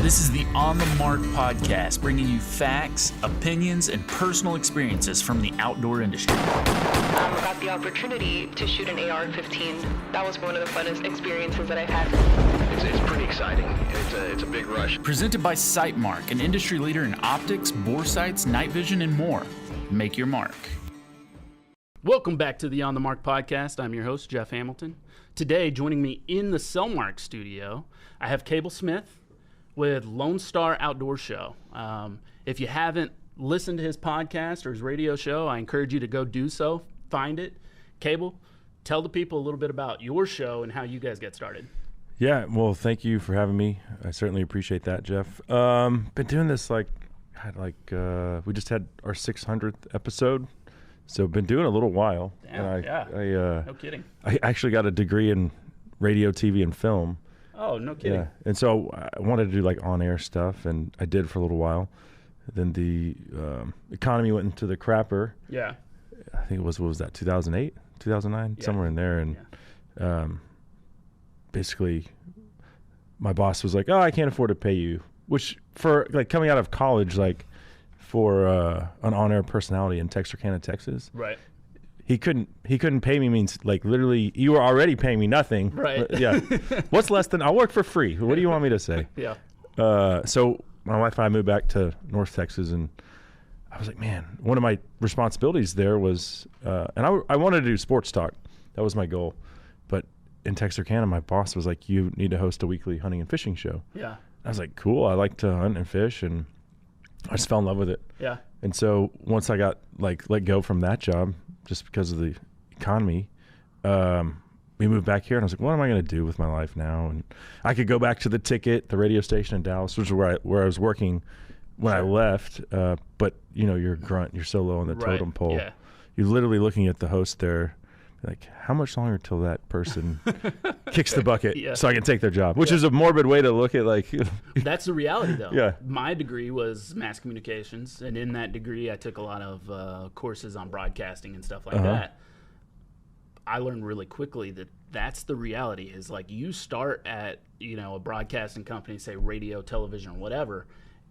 This is the On the Mark podcast, bringing you facts, opinions, and personal experiences from the outdoor industry. I got the opportunity to shoot an AR-15. That was one of the funnest experiences that I've had. It's pretty exciting. It's a big rush. Presented by Sightmark, an industry leader in optics, bore sights, night vision, and more. Make your mark. Welcome back to the On the Mark podcast. I'm your host, Jeff Hamilton. Today, joining me in the Cellmark studio, I have Cable Smith with Lonestar Outdoors Show. If you haven't listened to his podcast or his radio show, I encourage you to go do so. Find it. Cable, tell the people a little bit about your show and how you guys get started. Yeah, well, thank you for having me. I certainly appreciate that, Jeff. Been doing this we just had our 600th episode, so been doing it a little while. Damn, no kidding. I actually got a degree in radio, TV, and film. Oh, no kidding. Yeah, and so I wanted to do like on-air stuff, and I did for a little while. Then the economy went into the crapper. Yeah. I think it was, what was that, 2008, 2009, yeah. Somewhere in there. And basically my boss was like, oh, I can't afford to pay you, which for like coming out of college, like for an on-air personality in Texarkana, Texas. Right. He couldn't pay me means like literally you were already paying me nothing. Right. Yeah. What's less than I'll work for free. What do you want me to say? Yeah. So my wife and I moved back to North Texas, and I was like, man, one of my responsibilities there was, and I wanted to do sports talk. That was my goal. But in Texarkana, my boss was like, you need to host a weekly hunting and fishing show. Yeah. I was like, cool. I like to hunt and fish, and I just fell in love with it. Yeah. And so once I got let go from that job, just because of the economy, we moved back here, and I was like, what am I going to do with my life now? And I could go back to the Ticket, the radio station in Dallas, which is where I was working when I left. But you're a grunt. You're so low on the totem pole. Yeah. You're literally looking at the host there, like, how much longer till that person kicks the bucket so I can take their job, which is a morbid way to look at like. That's the reality, though. Yeah. My degree was mass communications, and in that degree, I took a lot of courses on broadcasting and stuff like that. I learned really quickly that that's the reality. Is like you start at a broadcasting company, say radio, television, or whatever,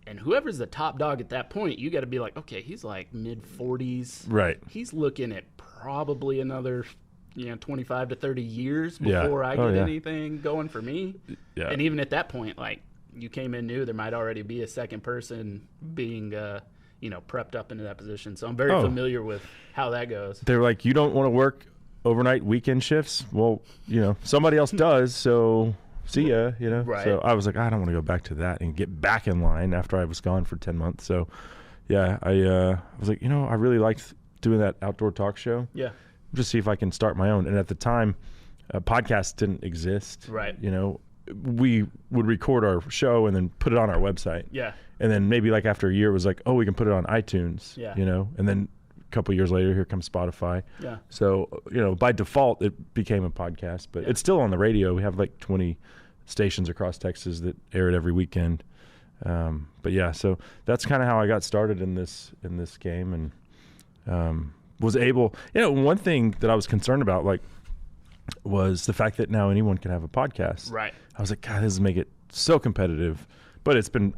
and whoever's the top dog at that point, you got to be like, okay, he's like mid-40s. Right. He's looking at probably another 25 to 30 years before I get anything going for me. Yeah. And even at that point, like you came in new, there might already be a second person being prepped up into that position. So I'm very familiar with how that goes. They're like, you don't want to work overnight weekend shifts? Well, somebody else does, so see ya, Right. So I was like, I don't want to go back to that and get back in line after I was gone for 10 months. So yeah, I was like, I really liked doing that outdoor talk show. Yeah. Just see if I can start my own. And at the time, podcasts didn't exist. Right. We would record our show and then put it on our website. Yeah. And then maybe like after a year it was like, oh, we can put it on iTunes. Yeah. And then a couple of years later, here comes Spotify. Yeah. So, by default, it became a podcast, but it's still on the radio. We have like 20 stations across Texas that air it every weekend. But yeah, so that's kind of how I got started in this game, and was able, one thing that I was concerned about, was the fact that now anyone can have a podcast. Right. I was like, God, this is make it so competitive, but it's been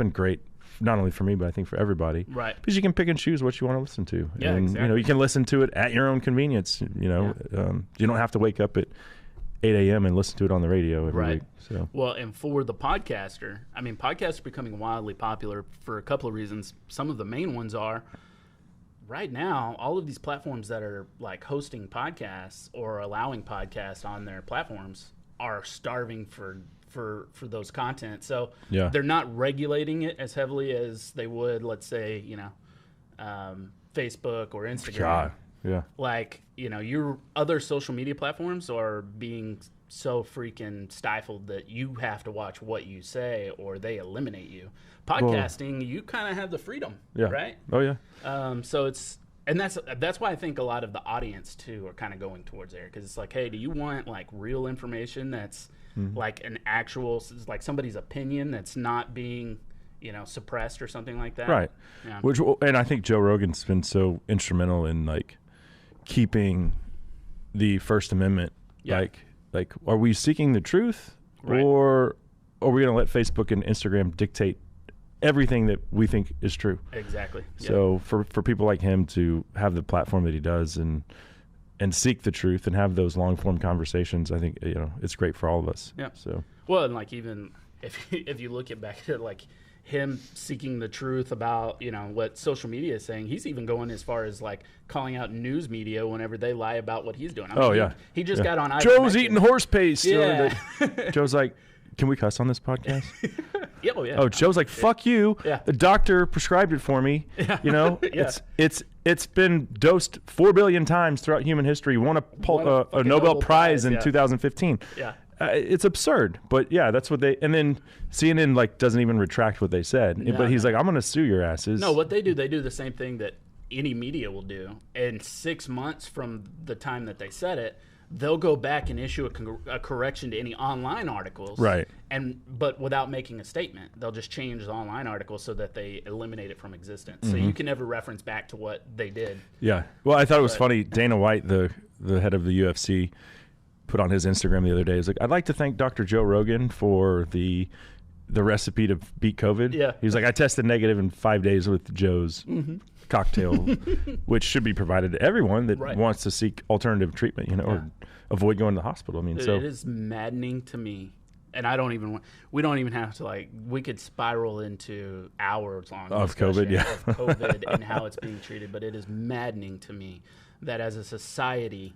great. Not only for me, but I think for everybody. Right. Because you can pick and choose what you want to listen to. Yeah, and, exactly. You can listen to it at your own convenience. You don't have to wake up at 8 a.m. and listen to it on the radio every week. So. Well, and for the podcaster, podcasts are becoming wildly popular for a couple of reasons. Some of the main ones are, right now, all of these platforms that are like hosting podcasts or allowing podcasts on their platforms are starving for those content. So they're not regulating it as heavily as they would, let's say, Facebook or Instagram. God. Yeah. Your other social media platforms are being so freaking stifled that you have to watch what you say or they eliminate you. Podcasting, you kind of have the freedom, right? Oh yeah. So that's why I think a lot of the audience too are kind of going towards there, because it's like, hey, do you want like real information that's like an actual, like somebody's opinion that's not being suppressed or something like that? Right. Yeah. And I think Joe Rogan's been so instrumental in like keeping the First Amendment. Yeah. Like, are we seeking the truth, right. or are we going to let Facebook and Instagram dictate everything that we think is true? Exactly. So for people like him to have the platform that he does and seek the truth and have those long form conversations, I think, it's great for all of us. Yeah. So, well, and like, even if you look at back to like him seeking the truth about, what social media is saying, he's even going as far as like calling out news media whenever they lie about what he's doing. He just got on Joe's eating horse paste. Yeah. Joe's like, can we cuss on this podcast? Yeah, yeah. Oh, Joe's like, fuck you. Yeah. The doctor prescribed it for me. Yeah. Yeah. It's been dosed 4 billion times throughout human history. Won a Nobel Prize in 2015. Yeah. It's absurd, but yeah, that's what and then CNN like doesn't even retract what they said, but he's like, I'm going to sue your asses. No, what they do the same thing that any media will do. And 6 months from the time that they said it, they'll go back and issue a correction to any online articles. Right. But without making a statement, they'll just change the online article so that they eliminate it from existence. So you can never reference back to what they did. Yeah. Well, I thought it was funny. Dana White, the head of the UFC, put on his Instagram the other day. He's like, I'd like to thank Dr. Joe Rogan for the recipe to beat COVID. Yeah. He's like, I tested negative in 5 days with Joe's cocktail, which should be provided to everyone that wants to seek alternative treatment, or avoid going to the hospital. I mean, it is maddening to me. And we don't even have to we could spiral into hours long of COVID, of COVID and how it's being treated. But it is maddening to me that as a society,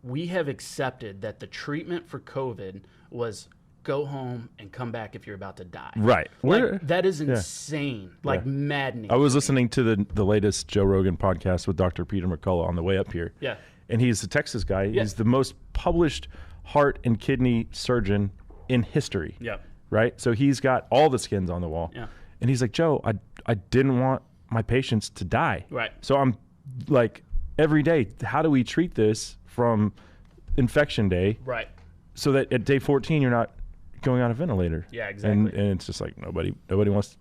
we have accepted that the treatment for COVID was go home and come back if you're about to die. Right. That is insane. Maddening. I was listening to the latest Joe Rogan podcast with Dr. Peter McCullough on the way up here. Yeah. And he's a Texas guy. Yeah. He's the most published heart and kidney surgeon in history. Yeah. Right? So he's got all the skins on the wall. Yeah. And he's like, Joe, I didn't want my patients to die. Right. So I'm like, every day, how do we treat this from infection day? Right. So that at day 14, you're not going on a ventilator. Yeah, exactly. And it's just like nobody wants.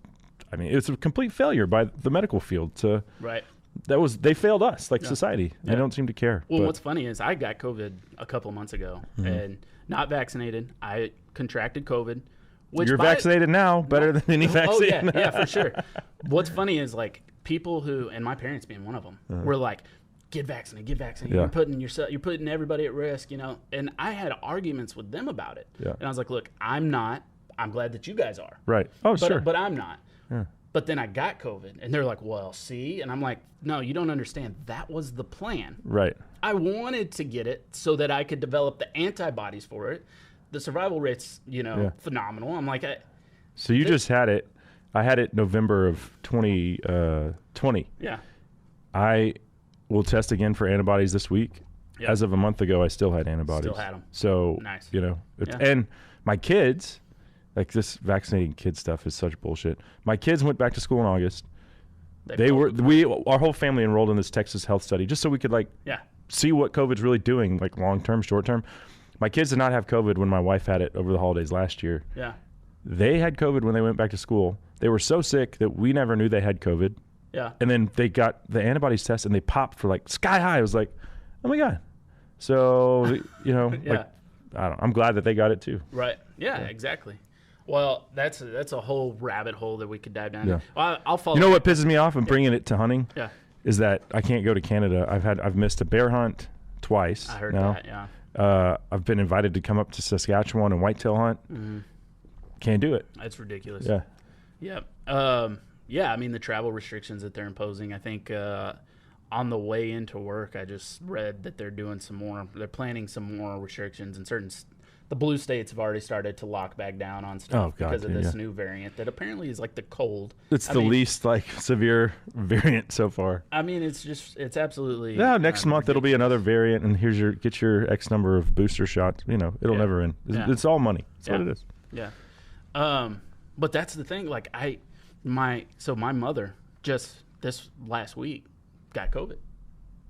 I mean, it's a complete failure by the medical field to. Right. They failed us like society. They don't seem to care. Well, what's funny is I got COVID a couple months ago and not vaccinated. I contracted COVID. You're vaccinated now, better than any vaccine. Oh yeah, for sure. What's funny is people who, and my parents being one of them, were like, get vaccinated. Yeah. You're putting everybody at risk, And I had arguments with them about it. Yeah. And I was like, look, I'm not. I'm glad that you guys are. Right. Oh, sure. But I'm not. Yeah. But then I got COVID, and they're like, well, see? And I'm like, no, you don't understand. That was the plan. Right. I wanted to get it so that I could develop the antibodies for it. The survival rate's, phenomenal. I'm like, so you just had it. I had it November of 2020. Yeah. I will test again for antibodies this week. Yep. As of a month ago, I still had antibodies. Still had them. So, nice. And my kids, like this vaccinating kid stuff is such bullshit. My kids went back to school in August. Our whole family enrolled in this Texas health study just so we could see what COVID's really doing, like long term, short term. My kids did not have COVID when my wife had it over the holidays last year. Yeah. They had COVID when they went back to school. They were so sick that we never knew they had COVID. Yeah. And then they got the antibodies test and they popped for sky high. I was like, oh my God. So, I don't know. I'm glad that they got it too. Right. Yeah, exactly. Well, that's a whole rabbit hole that we could dive down. Yeah. I'll follow. You know what pisses me off in bringing it to hunting? Yeah. Is that I can't go to Canada. I've missed a bear hunt twice. I heard now. that, yeah. I've been invited to come up to Saskatchewan and whitetail hunt. Mm-hmm. Can't do it. That's ridiculous. Yeah. Yeah. Yeah, I mean, the travel restrictions that they're imposing, I think on the way into work, I just read that they're planning some more restrictions in the blue states have already started to lock back down on stuff because of this new variant that apparently is like the cold. It's the least severe variant so far. I mean, it's absolutely. Yeah, next month it'll be another variant, and get your X number of booster shots. It'll never end. It's all money. That's what it is. Yeah. But that's the thing. My mother just this last week got COVID.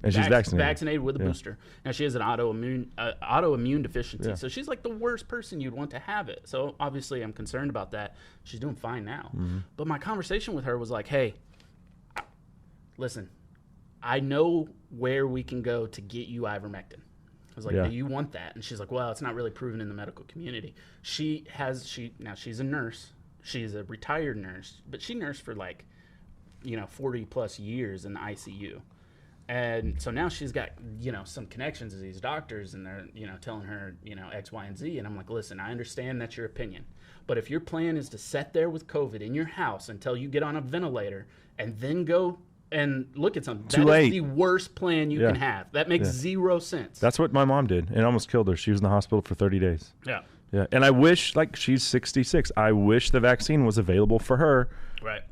And she's vaccinated with a booster. Now she has an autoimmune deficiency, so she's like the worst person you'd want to have it. So obviously I'm concerned about that. She's doing fine now. Mm-hmm. But my conversation with her was like, hey, listen, I know where we can go to get you ivermectin. I was like, do you want that? And she's like, well, it's not really proven in the medical community. Now she's a nurse. She's a retired nurse, but she nursed for 40 plus years in the ICU. And so now she's got, some connections to these doctors, and they're, telling her, X, Y, and Z. And I'm like, listen, I understand that's your opinion. But if your plan is to sit there with COVID in your house until you get on a ventilator and then go and look at something, that is the worst plan you can have. That makes zero sense. That's what my mom did. It almost killed her. She was in the hospital for 30 days. Yeah. Yeah. And I wish, she's 66. I wish the vaccine was available for her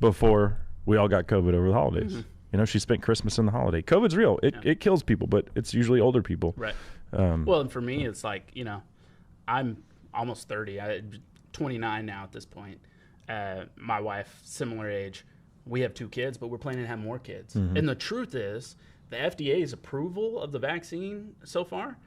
before we all got COVID over the holidays. Mm-hmm. She spent Christmas and the holiday. COVID's real. It kills people, but it's usually older people. Right. Well, and for me, it's I'm almost 30. I'm 29 now at this point. My wife, similar age. We have 2 kids, but we're planning to have more kids. Mm-hmm. And the truth is, the FDA's approval of the vaccine so far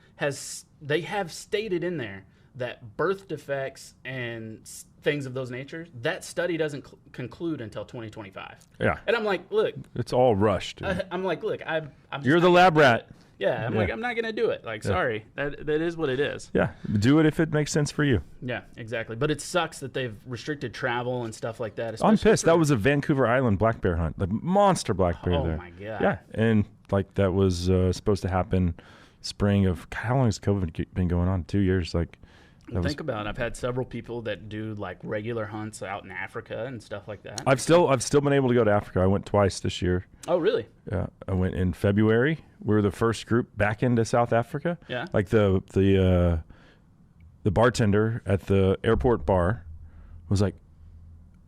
they have stated in there that birth defects and things of those natures, that study doesn't conclude until 2025. Yeah. And I'm like, look. It's all rushed. I'm like, look, I'm just You're the lab rat. Yeah, I'm like, I'm not going to do it. Sorry. That is what it is. Yeah. Do it if it makes sense for you. Yeah, exactly. But it sucks that they've restricted travel and stuff like that. I'm pissed. That was a Vancouver Island black bear hunt. The monster black bear there. Oh, my God. Yeah. And that was supposed to happen spring of, how long has COVID been going on? 2 years. Think about it. I've had several people that do regular hunts out in Africa and stuff like that. I've still been able to go to Africa. I went twice this year. Oh, really? Yeah, I went in February. We were the first group back into South Africa. Yeah. The bartender at the airport bar was like,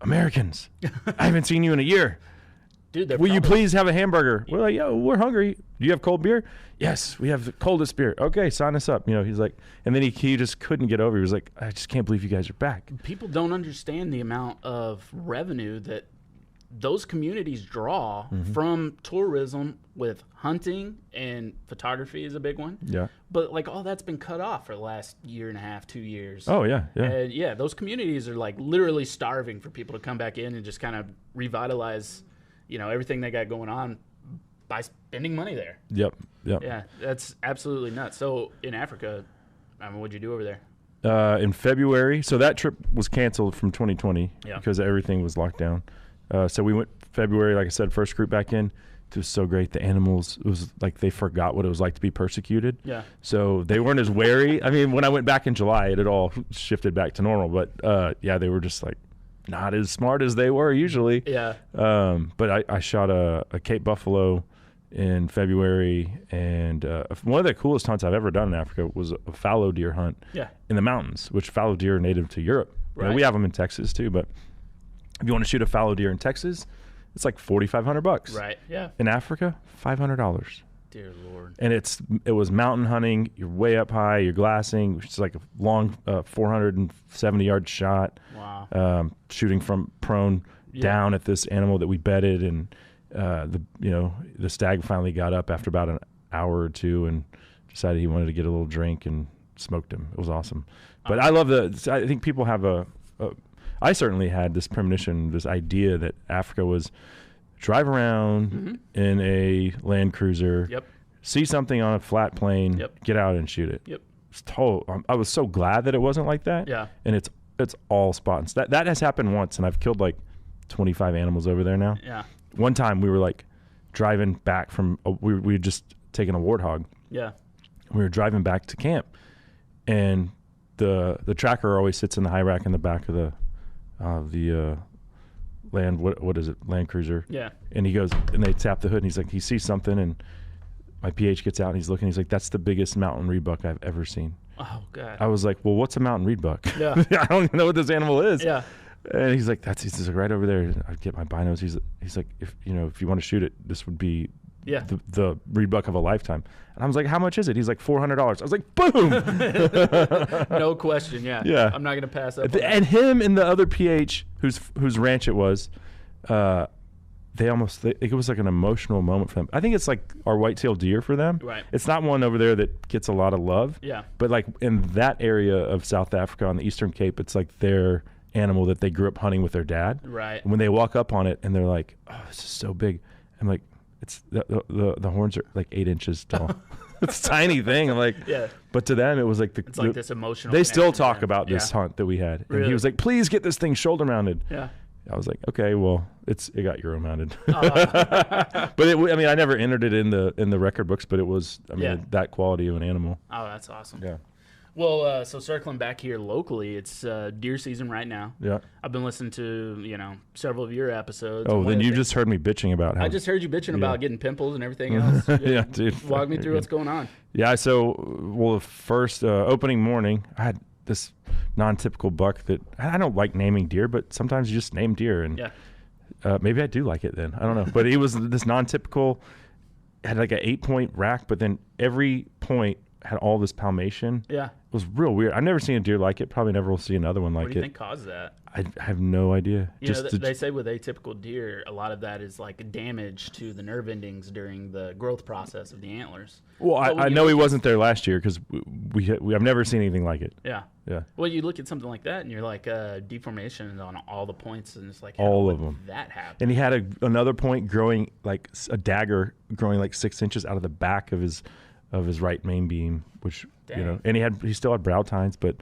"Americans, I haven't seen you in a year. Dude, will you please have a hamburger?" We're like, "Yo, we're hungry. Do you have cold beer?" "Yes, we have the coldest beer." "Okay, sign us up." He's like, and then he just couldn't get over. He was like, "I just can't believe you guys are back." People don't understand the amount of revenue that those communities draw from tourism, with hunting, and photography is a big one. Yeah. But all that's been cut off for the last year and a half, 2 years. Oh yeah, yeah. And those communities are literally starving for people to come back in and just kind of revitalize, everything they got going on by spending money there. Yep. Yeah, that's absolutely nuts. So in Africa, what'd you do over there? In February, so that trip was canceled from 2020 because everything was locked down. So we went February, like I said, first group back in. It was so great. The animals, it was like they forgot what it was like to be persecuted. Yeah. So they weren't as wary. When I went back in July, it had all shifted back to normal. But they were just not as smart as they were usually. Yeah. But I shot a Cape buffalo in February, and one of the coolest hunts I've ever done in Africa was a fallow deer hunt in the mountains, which fallow deer are native to Europe. Right. We have them in Texas too, but if you want to shoot a fallow deer in Texas, it's like $4,500. Right. Yeah. In Africa, $500. Dear Lord. And it was mountain hunting. You're way up high. You're glassing, which is like a long 470-yard shot. Wow. Shooting from prone down at this animal that we bedded, and the stag finally got up after about an hour or two and decided he wanted to get a little drink and smoked him. It was awesome. But I love I think people have I certainly had this premonition, this idea that Africa was drive around in a Land Cruiser, see something on a flat plane, get out and shoot it. Yep. I was so glad that it wasn't like that. Yeah. And it's all spots. That has happened once, and I've killed 25 animals over there now. Yeah. One time we were driving back from we had just taken a warthog. Yeah. We were driving back to camp, and the tracker always sits in the high rack in the back of the Land Cruiser. Yeah. And he goes, and they tap the hood, and he's like, he sees something, and my PH gets out, and he's looking, he's like, "That's the biggest mountain reed buck I've ever seen." Oh God. I was like, "Well, what's a mountain reed buck?" Yeah. I don't even know what this animal is. Yeah. And he's like, he's right over there. I get my binos. He's like, if you want to shoot it, this would be the reed buck of a lifetime. And I was like, "How much is it?" He's like, $400. I was like, boom. No question. Yeah. Yeah. I'm not gonna pass up. And him and the other PH whose ranch it was, it was like an emotional moment for them. I think it's like our whitetail deer for them. Right. It's not one over there that gets a lot of love. Yeah. But in that area of South Africa on the Eastern Cape, it's like their animal that they grew up hunting with their dad. Right. And when they walk up on it and they're like, "Oh, this is so big," I'm like, "It's the horns are 8 inches tall." It's a tiny thing. I'm like, Yeah. But to them, it was like It's like this emotional. They still connection to talk them. about this Yeah. hunt that we had, and Really? he was like, "Please get this thing shoulder mounted." Yeah. I was like, "Okay, well, it got Euro mounted." But I mean, I never entered it in the record books, but it was, I mean, Yeah. that quality of an animal. Oh, that's awesome. Yeah. Well, so circling back here locally, it's deer season right now. Yeah. I've been listening to, several of your episodes. Oh, and one then of the you things- just heard me bitching about how. I just heard you bitching Yeah. about getting pimples and everything else. Yeah, dude. Walk me through what's going on. Yeah, so, well, the first opening morning, I had this non-typical buck that I don't like naming deer, but sometimes you just name deer, and Yeah. maybe I do like it then. I don't know. But he was this non-typical, had like an 8-point rack, but then every point had all this palmation. Yeah. It was real weird. I've never seen a deer like it. Probably never will see another one like What do you it. think caused that? I have no idea. They say with atypical deer, a lot of that is like damage to the nerve endings during the growth process of the antlers. well, But when I you know he look at- wasn't there last year because I've never seen anything like it. Yeah. Yeah. Well, you look at something like that and you're like, deformation on all the points, and it's like, how All would of them. that happen? And he had another point growing like a dagger growing like 6 inches out of the back of his right main beam, which Dang. and he still had brow tines, but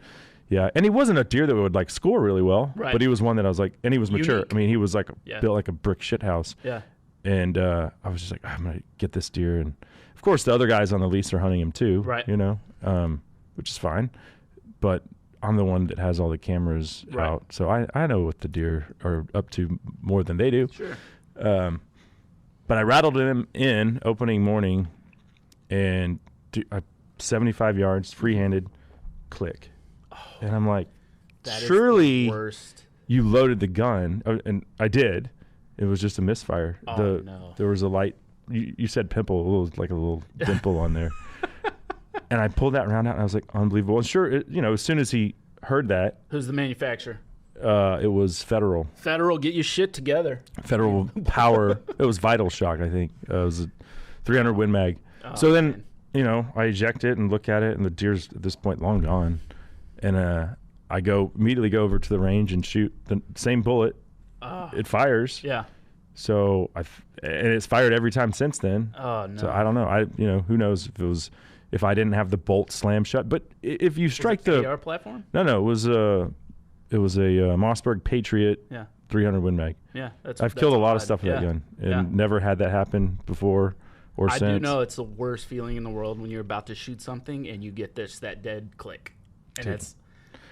yeah, and he wasn't a deer that would like score really well, Right. but he was one that I was like, and he was mature. Unique. I mean, he was like Yeah. built like a brick shit house, Yeah. and I was just like, I'm gonna get this deer, and of course the other guys on the lease are hunting him too, Right. Which is fine, but I'm the one that has all the cameras Right. out, so I know what the deer are up to more than they do. Sure. But I rattled him in opening morning, and 75 yards, free-handed, click. And I'm like, That is surely the worst. you loaded the gun. And I did. It was just a misfire. Oh, no. There was a light. You said pimple. It was like a little dimple on there. And I pulled that round out, and I was like, unbelievable. And sure, as soon as he heard that, Who's the manufacturer? it was Federal. Federal, get your shit together. Federal Power. It was Vital Shock, I think. It was a 300 Win Mag. Oh, So then, man. I eject it and look at it, and the deer's at this point long gone. And I immediately go over to the range and shoot the same bullet. It fires. Yeah. So and it's fired every time since then. Oh, no. So I don't know. Who knows if I didn't have the bolt slam shut. But if you strike the AR platform? no, it was a Mossberg Patriot Yeah. 300 Win Mag. Yeah. I've killed a lot of odd. stuff with that Yeah. gun, and Yeah. never had that happen before or I since. do know it's the worst feeling in the world when you're about to shoot something and you get that dead click. And Dude. it's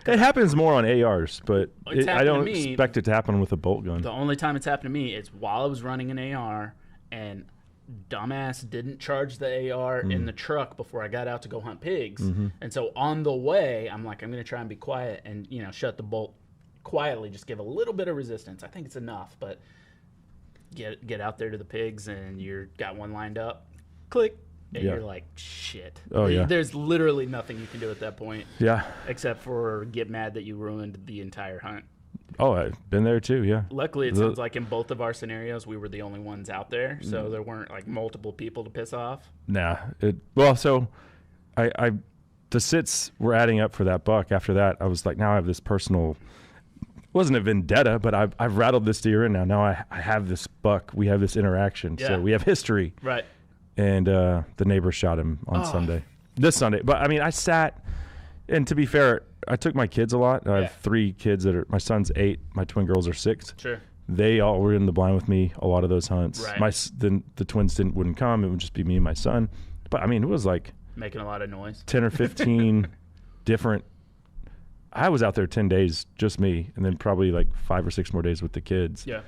It happens more on ARs, but It's I happened don't to me. expect it to happen with a bolt gun. the only time it's happened to me is while I was running an AR and dumbass didn't charge the AR in the truck before I got out to go hunt pigs. And so on the way, I'm like, I'm going to try and be quiet and, shut the bolt quietly, just give a little bit of resistance. I think it's enough, but get out there to the pigs and you're got one lined up, click, and Yeah. you're like, shit. Oh, yeah. There's literally nothing you can do at that point Yeah. except for get mad that you ruined the entire hunt. Oh, I've been there too. Yeah. Luckily, it The- sounds like in both of our scenarios, we were the only ones out there, so there weren't like multiple people to piss off. Nah. So the sits were adding up for that buck. After that, I was like, now I have this personal. Wasn't a vendetta, but I've rattled this deer in now. Now I have this buck. We have this interaction. Yeah. So we have history. Right. And the neighbor shot him on this Sunday. But I mean, I sat, and to be fair, I took my kids a lot. I Yeah. have 3 kids my son's 8, my twin girls are 6. Sure. They all were in the blind with me a lot of those hunts. Right. The twins wouldn't come. It would just be me and my son. But I mean, it was like Making a lot of noise. 10 or 15 different. I was out there 10 days, just me, and then probably like 5 or 6 more days with the kids. Yeah.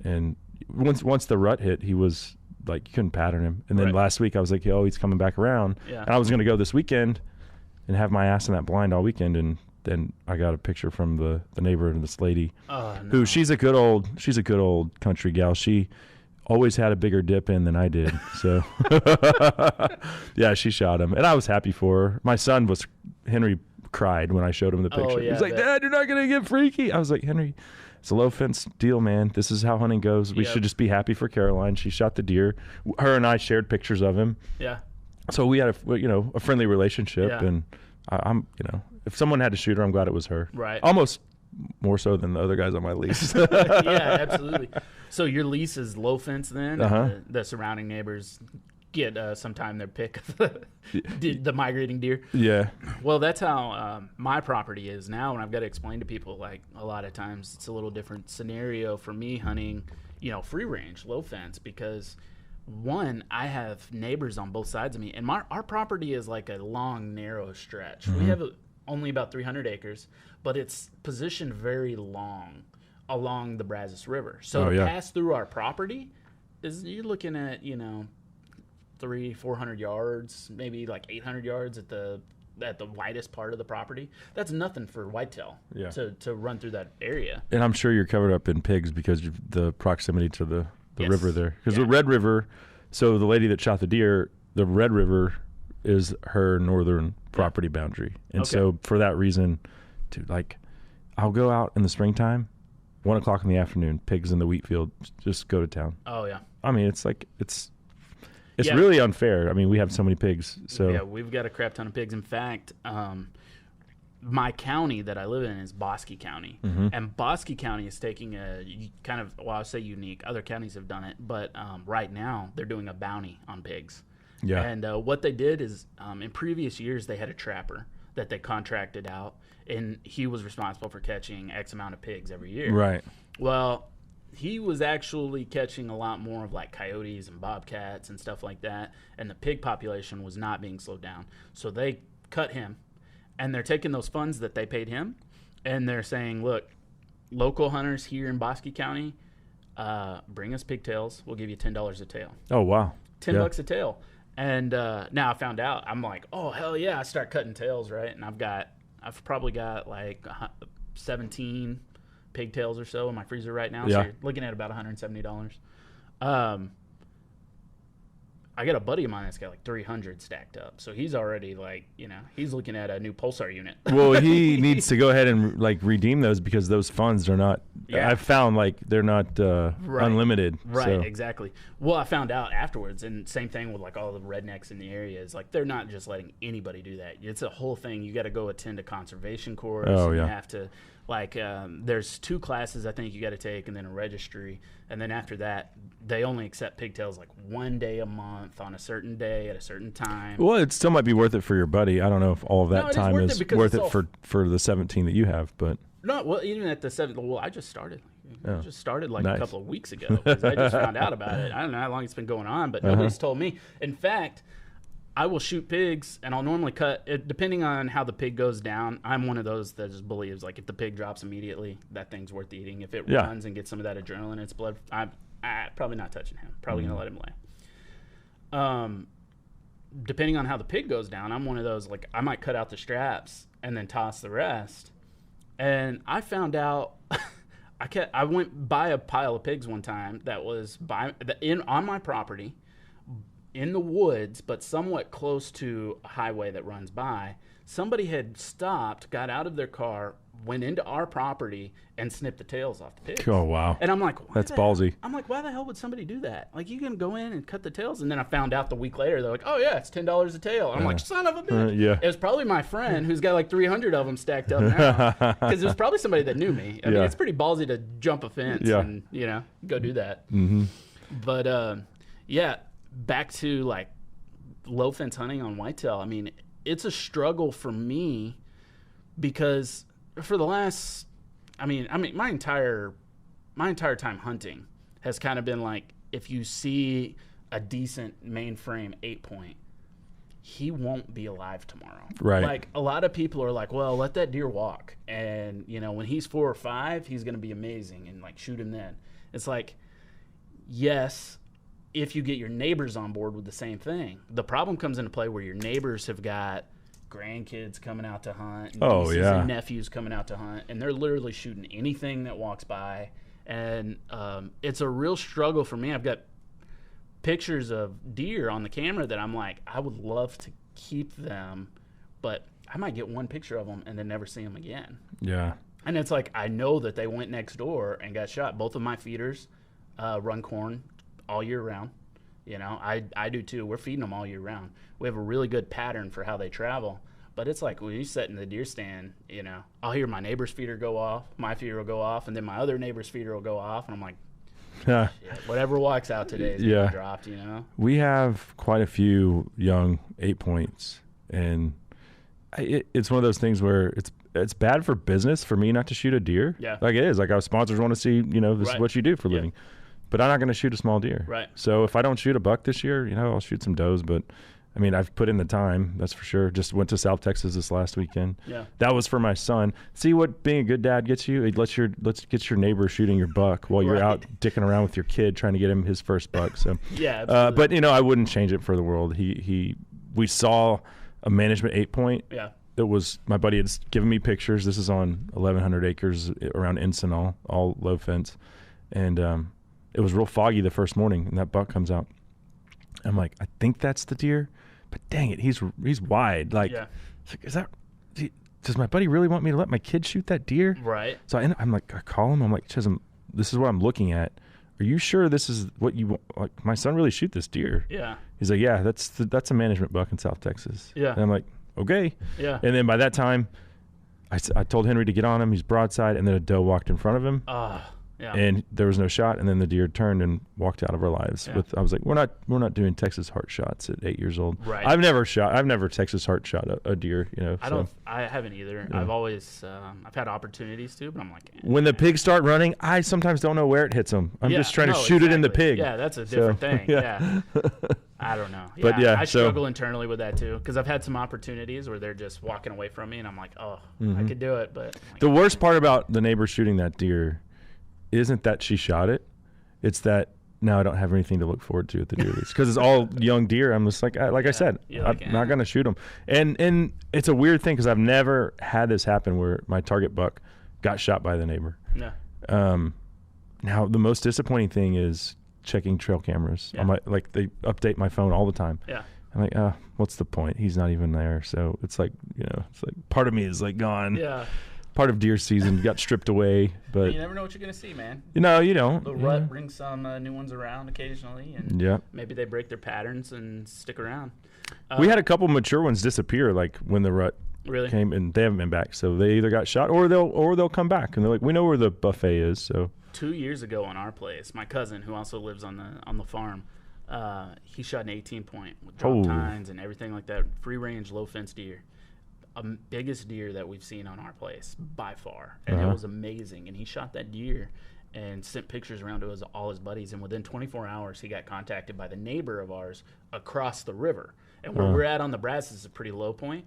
And once the rut hit, he was like, you couldn't pattern him. And then Right. last week I was like, he's coming back around. Yeah. And I was going to go this weekend and have my ass in that blind all weekend. And then I got a picture from the neighbor and this lady Oh, no. who she's a good old country gal. She always had a bigger dip in than I did. So yeah, she shot him. And I was happy for her. My son Henry cried when I showed him the picture. yeah, He's like, Dad, you're not going to get freaky. I was like, Henry, it's a low fence deal, man. This is how hunting goes. We Yep. should just be happy for Caroline. She shot the deer. Her and I shared pictures of him. Yeah. So we had a friendly relationship. Yeah. And I'm if someone had to shoot her, I'm glad it was her. Right. Almost more so than the other guys on my lease. Yeah, absolutely. So your lease is low fence then? Uh-huh. The surrounding neighbors get sometime their pick of the migrating deer. Yeah. Well, that's how my property is now, and I've got to explain to people, like, a lot of times it's a little different scenario for me hunting, free range, low fence, because one, I have neighbors on both sides of me, and our property is like a long, narrow stretch. We have only about 300 acres, but it's positioned very long along the Brazos River. So to pass through our property you're looking at 300-400 yards, maybe like 800 yards at the widest part of the property. That's nothing for whitetail to run through that area. And I'm sure you're covered up in pigs because of the proximity to the river there. Because the Red River, so the lady that shot the deer, the Red River is her northern property boundary. And so for that reason, dude, like, I'll go out in the springtime, 1 o'clock in the afternoon, pigs in the wheat field, just go to town. Oh, yeah. I mean, it's like, it's really unfair. I mean, we have so many pigs. So yeah, we've got a crap ton of pigs. In fact, my county that I live in is Bosque County. And Bosque County is taking a kind of, well, I'll say unique. Other counties have done it. But right now, they're doing a bounty on pigs. Yeah. And what they did is, in previous years, they had a trapper that they contracted out, and he was responsible for catching X amount of pigs every year. Right. Well, he was actually catching a lot more of like coyotes and bobcats and stuff like that, and the pig population was not being slowed down. So they cut him, and they're taking those funds that they paid him, and they're saying, look, local hunters here in Bosque County, bring us pigtails. We'll give you $10 a tail. Oh, wow. $10 a tail. And now I found out, I'm like, oh, hell yeah. I start cutting tails, right? And I've probably got like 17 pigtails or so in my freezer right now. So you're looking at about $170. I got a buddy of mine that's got like 300 stacked up. So he's already like, he's looking at a new Pulsar unit. Well, he needs to go ahead and like redeem those because those funds are not, I've found like they're not unlimited. Right, so. Exactly. Well, I found out afterwards, and same thing with like all the rednecks in the area, is like they're not just letting anybody do that. It's a whole thing. You got to go attend a conservation course. Oh, and yeah. You have to, like, there's 2 classes I think you got to take, and then a registry. And then after that, they only accept pigtails like 1 day a month on a certain day at a certain time. Well, it still might be worth it for your buddy. I don't know if all of that time is worth it for the 17 that you have, but. No, well, even at the 7th, well, I just started. I just started like a couple of weeks ago because I just found out about it. I don't know how long it's been going on, but nobody's told me. In fact, I will shoot pigs, and I'll normally cut it depending on how the pig goes down. I'm one of those that just believes, like, if the pig drops immediately, that thing's worth eating. If it runs and gets some of that adrenaline in its blood, I'm probably not touching him. Probably going to let him lay. Depending on how the pig goes down, I'm one of those, like, I might cut out the straps and then toss the rest. And I found out I went by a pile of pigs one time that was on my property, in the woods, but somewhat close to a highway that runs by. Somebody had stopped, got out of their car, went into our property, and snipped the tails off the pigs. Oh, wow. And I'm like, that's ballsy. I'm like, why the hell would somebody do that? Like, you can go in and cut the tails. And then I found out the week later, they're like, oh, yeah, it's $10 a tail. And I'm like, son of a bitch. It was probably my friend who's got like 300 of them stacked up now. Because it was probably somebody that knew me. I mean, it's pretty ballsy to jump a fence and, go do that. Mm-hmm. But, back to like low fence hunting on whitetail. I mean, it's a struggle for me because for the last, my entire time hunting has kind of been like, if you see a decent mainframe 8-point, he won't be alive tomorrow. Right. Like, a lot of people are like, well, let that deer walk. And, when he's 4 or 5, he's going to be amazing, and like shoot him then. It's like, yes, if you get your neighbors on board with the same thing. The problem comes into play where your neighbors have got grandkids coming out to hunt, and nieces and nephews coming out to hunt, and they're literally shooting anything that walks by. And it's a real struggle for me. I've got pictures of deer on the camera that I'm like, I would love to keep them, but I might get one picture of them and then never see them again. Yeah. And it's like, I know that they went next door and got shot. Both of my feeders run corn all year round. I do too. We're feeding them all year round. We have a really good pattern for how they travel. But it's like when you sit in the deer stand, I'll hear my neighbor's feeder go off, my feeder will go off, and then my other neighbor's feeder will go off, and I'm like, Shit, whatever walks out today is getting dropped, you know? We have quite a few young 8 points, and it's one of those things where it's bad for business for me not to shoot a deer. Yeah. Like it is. Like our sponsors want to see, this is what you do for a living. But I'm not going to shoot a small deer. Right. So if I don't shoot a buck this year, I'll shoot some does, but I mean, I've put in the time, that's for sure. Just went to South Texas this last weekend. Yeah. That was for my son. See what being a good dad gets you? Let's get your neighbor shooting your buck while you're out dicking around with your kid trying to get him his first buck. So yeah, absolutely. But I wouldn't change it for the world. We saw a management 8 point. Yeah. It was, my buddy had given me pictures. This is on 1,100 acres around Ensign, all low fence. And it was real foggy the first morning, and that buck comes out. I'm like, I think that's the deer, but dang it, he's wide. Like, it's like, does my buddy really want me to let my kid shoot that deer? Right. So I'm like, I call him. I'm like, Chisholm, this is what I'm looking at. Are you sure this is what you want? Like, my son really shoot this deer? Yeah. He's like, yeah, that's a management buck in South Texas. Yeah. And I'm like, okay. Yeah. And then by that time, I told Henry to get on him. He's broadside, and then a doe walked in front of him. Yeah. And there was no shot, and then the deer turned and walked out of our lives. Yeah. I was like, we're not doing Texas heart shots at 8 years old. Right. I've never Texas heart shot a deer. I haven't either. Yeah. I've always I've had opportunities to, but I'm like, when the pigs start running, I sometimes don't know where it hits them. I'm just trying to shoot it in the pig. Yeah, that's a different thing. Yeah. I don't know. But I struggle internally with that too, because I've had some opportunities where they're just walking away from me, and I'm like, I could do it, but the worst part about the neighbor shooting that deer isn't that she shot it. It's that now I don't have anything to look forward to at the deer lease, because it's all young deer. I'm just like I said, I'm not going to shoot them. And it's a weird thing, because I've never had this happen where my target buck got shot by the neighbor. Yeah. Now the most disappointing thing is checking trail cameras. Yeah. They update my phone all the time. Yeah. I'm like, what's the point? He's not even there. So it's like, it's like part of me is like gone. Yeah. Part of deer season got stripped away, but you never know what you're gonna see, man. You don't. The rut brings some new ones around occasionally, and maybe they break their patterns and stick around. We had a couple mature ones disappear, like when the rut came, and they haven't been back. So they either got shot or they'll come back, and they're like, we know where the buffet is. So 2 years ago on our place, my cousin, who also lives on the farm, he shot an 18 point with drop tines and everything like that, free range, low fence deer. Biggest deer that we've seen on our place by far, and it was amazing. And he shot that deer and sent pictures around to all his buddies, and within 24 hours he got contacted by the neighbor of ours across the river. And where we're at on the Brazos is a pretty low point.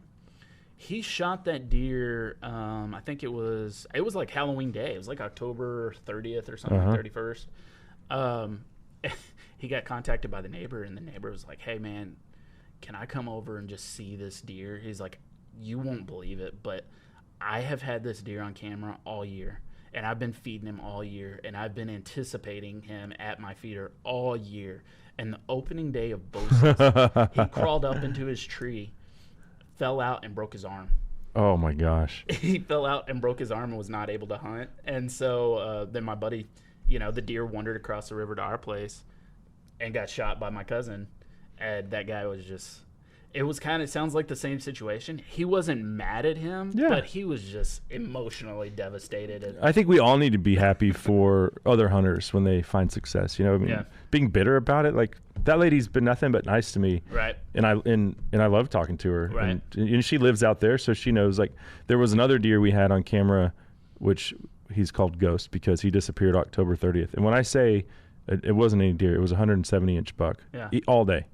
He shot that deer, I think it was like Halloween Day. It was like October 30th or something, 31st. He got contacted by the neighbor, and the neighbor was like, hey man, can I come over and just see this deer? He's like, you won't believe it, but I have had this deer on camera all year, and I've been feeding him all year, and I've been anticipating him at my feeder all year. And the opening day of bow season, he crawled up into his tree, fell out, and broke his arm. Oh my gosh. He fell out and broke his arm and was not able to hunt. And so then my buddy, the deer wandered across the river to our place and got shot by my cousin. And that guy was just... It sounds like the same situation. He wasn't mad at him, but he was just emotionally devastated. I think we all need to be happy for other hunters when they find success. Being bitter about it, like that lady's been nothing but nice to me. Right. And I love talking to her. Right. And she lives out there, so she knows. Like, there was another deer we had on camera, which he's called Ghost, because he disappeared October 30th. And when I say it wasn't any deer, it was a 170-inch buck all day.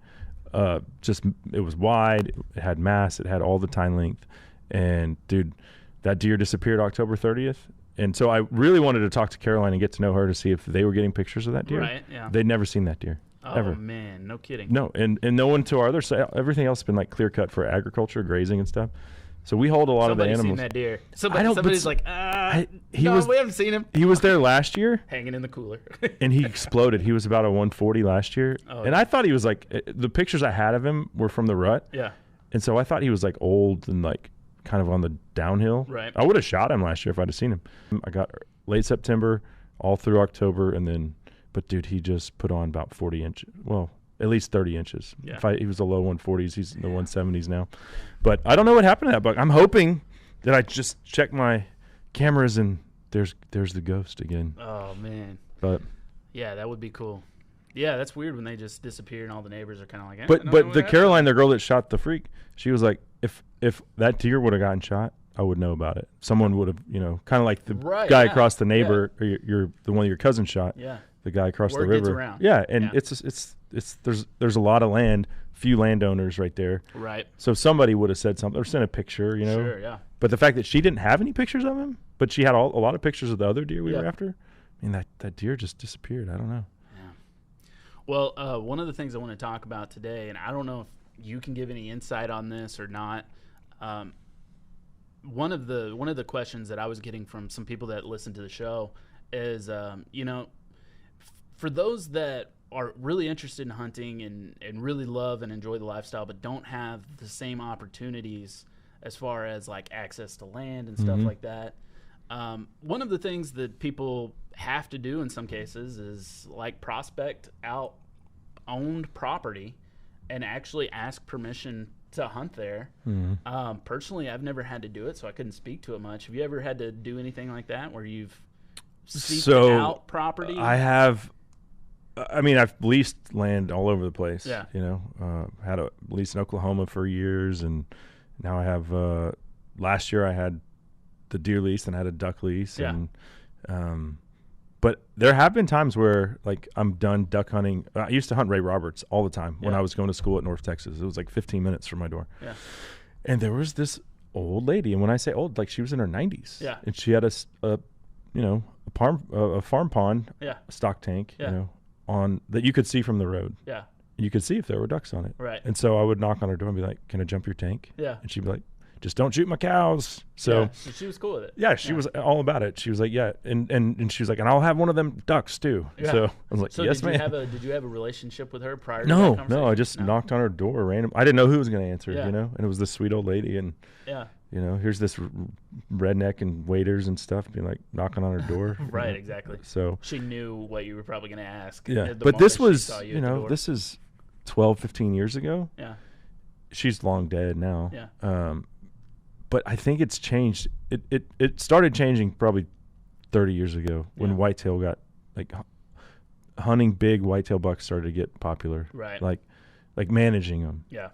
It was wide, it had mass, it had all the tine length, and dude, that deer disappeared October 30th. And so I really wanted to talk to Caroline and get to know her to see if they were getting pictures of that deer. Right, yeah. They'd never seen that deer. Ever. Oh man, no kidding. No, and no one to our other side. Everything else has been like clear cut for agriculture, grazing and stuff. So we hold a lot of the animals. Somebody's seen that deer. Somebody's like, we haven't seen him. He was there last year. Hanging in the cooler. And he exploded. He was about a 140 last year. Oh, and I thought he was like, the pictures I had of him were from the rut. Yeah. And so I thought he was like old and like kind of on the downhill. Right. I would have shot him last year if I'd have seen him. I got late September, all through October, but dude, he just put on about 40 inches. Well, at least 30 inches. Yeah. He was the low 140s. He's in the 170s now. But I don't know what happened to that buck. I'm hoping that I just check my cameras and there's the Ghost again. Oh man. But Yeah, that would be cool. Yeah, that's weird when they just disappear and all the neighbors are kind of like, I don't But know but what the happened. Caroline, the girl that shot the freak, she was like, if that deer would have gotten shot, I would know about it. Someone would have, kind of like the Right, guy yeah, across the neighbor, or your the one your cousin shot. Yeah. The guy across Word the gets river. around. Yeah, and Yeah. it's there's a lot of land, few landowners right there. Right. So somebody would have said something or sent a picture, Sure, yeah. But the fact that she didn't have any pictures of him, but she had a lot of pictures of the other deer we Yeah. were after. I mean, that deer just disappeared. I don't know. Well, one of the things I want to talk about today, and I don't know if you can give any insight on this or not. One of the questions that I was getting from some people that listen to the show is, for those that are really interested in hunting and really love and enjoy the lifestyle, but don't have the same opportunities as far as like access to land and stuff like that. One of the things that people have to do in some cases is like prospect out owned property and actually ask permission to hunt there. Personally, I've never had to do it, so I couldn't speak to it much. Have you ever had to do anything like that where you've seeked out property? I have. I mean, I've leased land all over the place. Yeah. Had a lease in Oklahoma for years, and now I have. Last year, I had the deer lease and I had a duck lease, Yeah. and but there have been times where like I'm done duck hunting. I used to hunt Ray Roberts all the time when Yeah. I was going to school at North Texas. It was like 15 minutes from my door. Yeah. And there was this old lady, and when I say old, like she was in her 90s. Yeah. And she had a farm pond, Yeah. a stock tank, Yeah. on that you could see from the road. Yeah. You could see if there were ducks on it. Right. And so I would knock on her door and be like, "Can I jump your tank?" Yeah. And she'd be like, "Just don't shoot my cows." So Yeah, so she was cool with it. yeah, she was all about it. She was like, "Yeah," and she was like, "And I'll have one of them ducks too." Yeah. So I was like, So "Yes, did you ma'am." have a relationship with her prior to No, that conversation? no, I just knocked on her door random. I didn't know who was going to answer, Yeah. and it was this sweet old lady, and Yeah. here's this redneck and waiters and stuff being like knocking on her door. Right, exactly. So She knew what you were probably going to ask. yeah, the but this moment she was, saw you at the door. this is 12, 15 years ago. Yeah. She's long dead now. Yeah. But I think it's changed. It started changing probably 30 years ago when Yeah. whitetail got like hunting big whitetail bucks started to get popular. Right. Like managing them. Yeah.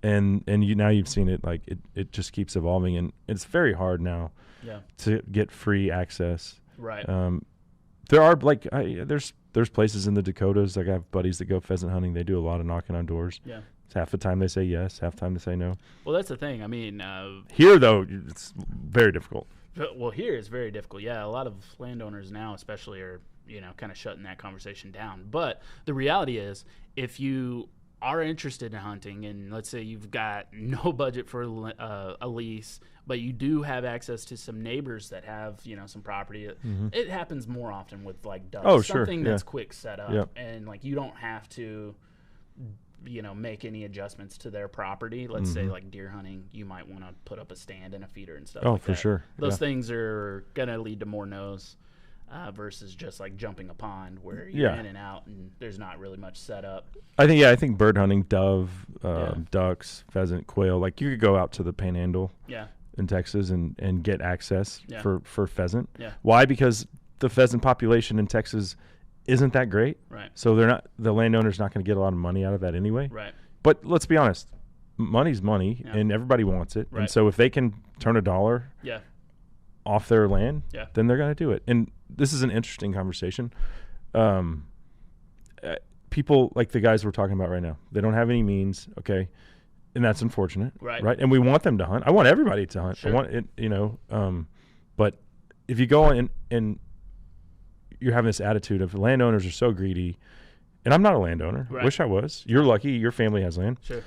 And now you've seen it, like it just keeps evolving, and it's very hard now Yeah. to get free access. Right. There are like there's places in the Dakotas. Like I have buddies that go pheasant hunting. They do a lot of knocking on doors. Yeah. It's half the time they say yes, half the time they say no. Well, that's the thing. I mean, Here though, it's very difficult. well, here it's very difficult. Yeah, a lot of landowners now, especially, are kind of shutting that conversation down. But the reality is, if you are interested in hunting, and let's say you've got no budget for a lease, but you do have access to some neighbors that have some property, it happens more often with like ducks. Oh, sure, Something yeah. that's quick set up, Yep. and like you don't have to make any adjustments to their property. Let's say like deer hunting, you might want to put up a stand and a feeder and stuff. Oh, like for that. sure. Those Yeah. things are gonna lead to more no's versus just like jumping a pond where you're Yeah. in and out and there's not really much set up. I think bird hunting, dove, Yeah. ducks, pheasant, quail. Like you could go out to the Panhandle Yeah. in Texas and get access Yeah. for pheasant. Yeah. Why? Because the pheasant population in Texas isn't that great. Right. So the landowner's not going to get a lot of money out of that anyway. Right. But let's be honest, money's money, Yeah. and everybody wants it. Right. And so if they can turn $1 Yeah. off their land, Yeah. then they're going to do it. And this is an interesting conversation. People like the guys we're talking about right now, they don't have any means, okay, and that's unfortunate, Right. And we want them to hunt. I want everybody to hunt. Sure. I want it, but if you go in and you're having this attitude of landowners are so greedy, and I'm not a landowner. Right. Wish I was. You're lucky. Your family has land. Sure.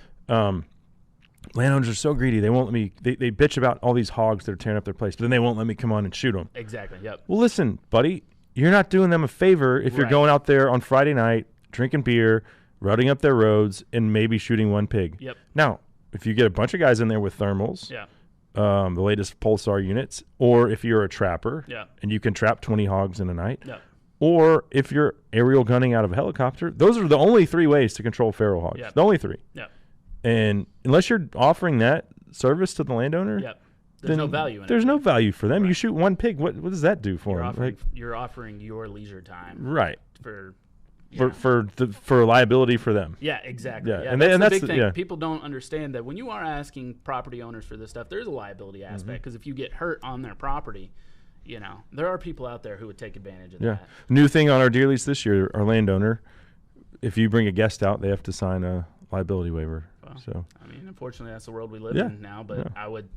Landowners are so greedy. They won't let me. They bitch about all these hogs that are tearing up their place, but then they won't let me come on and shoot them. Exactly. Yep. Well, listen, buddy, you're not doing them a favor if you're Right. going out there on Friday night, drinking beer, routing up their roads, and maybe shooting one pig. Yep. Now, if you get a bunch of guys in there with thermals, Yeah. the latest Pulsar units, or if you're a trapper Yeah. and you can trap 20 hogs in a night, Yeah. or if you're aerial gunning out of a helicopter, those are the only three ways to control feral hogs. Yep. The only three. Yeah. And unless you're offering that service to the landowner, Yep. There's no value in it. There's no value for them. Right. You shoot one pig. What does that do for them? You're offering your leisure time. Right. For liability for them. Yeah, exactly. Yeah, and that's the big thing. Yeah. People don't understand that when you are asking property owners for this stuff, there's a liability aspect because if you get hurt on their property, there are people out there who would take advantage of that. New thing on our deer lease this year, our landowner, if you bring a guest out, they have to sign a liability waiver. Well, so I mean, unfortunately, that's the world we live in now. But I would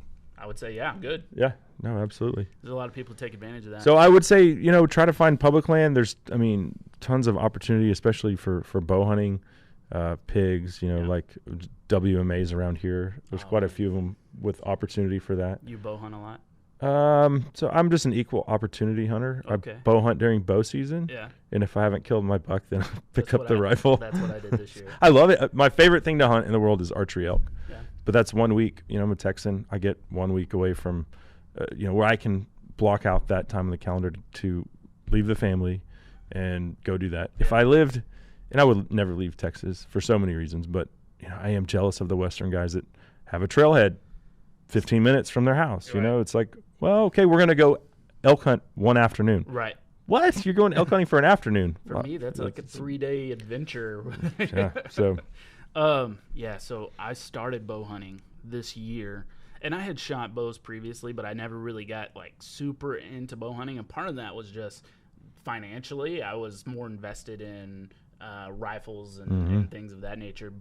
say, I'm good. Yeah, no, absolutely. There's a lot of people who take advantage of that. So I would say, try to find public land. There's, tons of opportunity, especially for bow hunting, pigs, like WMAs around here. There's quite a few of them with opportunity for that. You bow hunt a lot? So I'm just an equal opportunity hunter. Okay. I bow hunt during bow season. Yeah. And if I haven't killed my buck, then I pick up the rifle. That's what I did this year. I love it. My favorite thing to hunt in the world is archery elk. Yeah. But that's 1 week. I'm a Texan. I get 1 week away from, where I can block out that time in the calendar to leave the family and go do that. If I lived, and I would never leave Texas for so many reasons, but I am jealous of the Western guys that have a trailhead 15 minutes from their house. Right. It's like, well, okay, we're going to go elk hunt one afternoon. Right. What? You're going elk hunting for an afternoon? For me, that's like a 3-day adventure. Yeah. So. So I started bow hunting this year, and I had shot bows previously, but I never really got super into bow hunting. And part of that was just financially. I was more invested in rifles and things of that nature.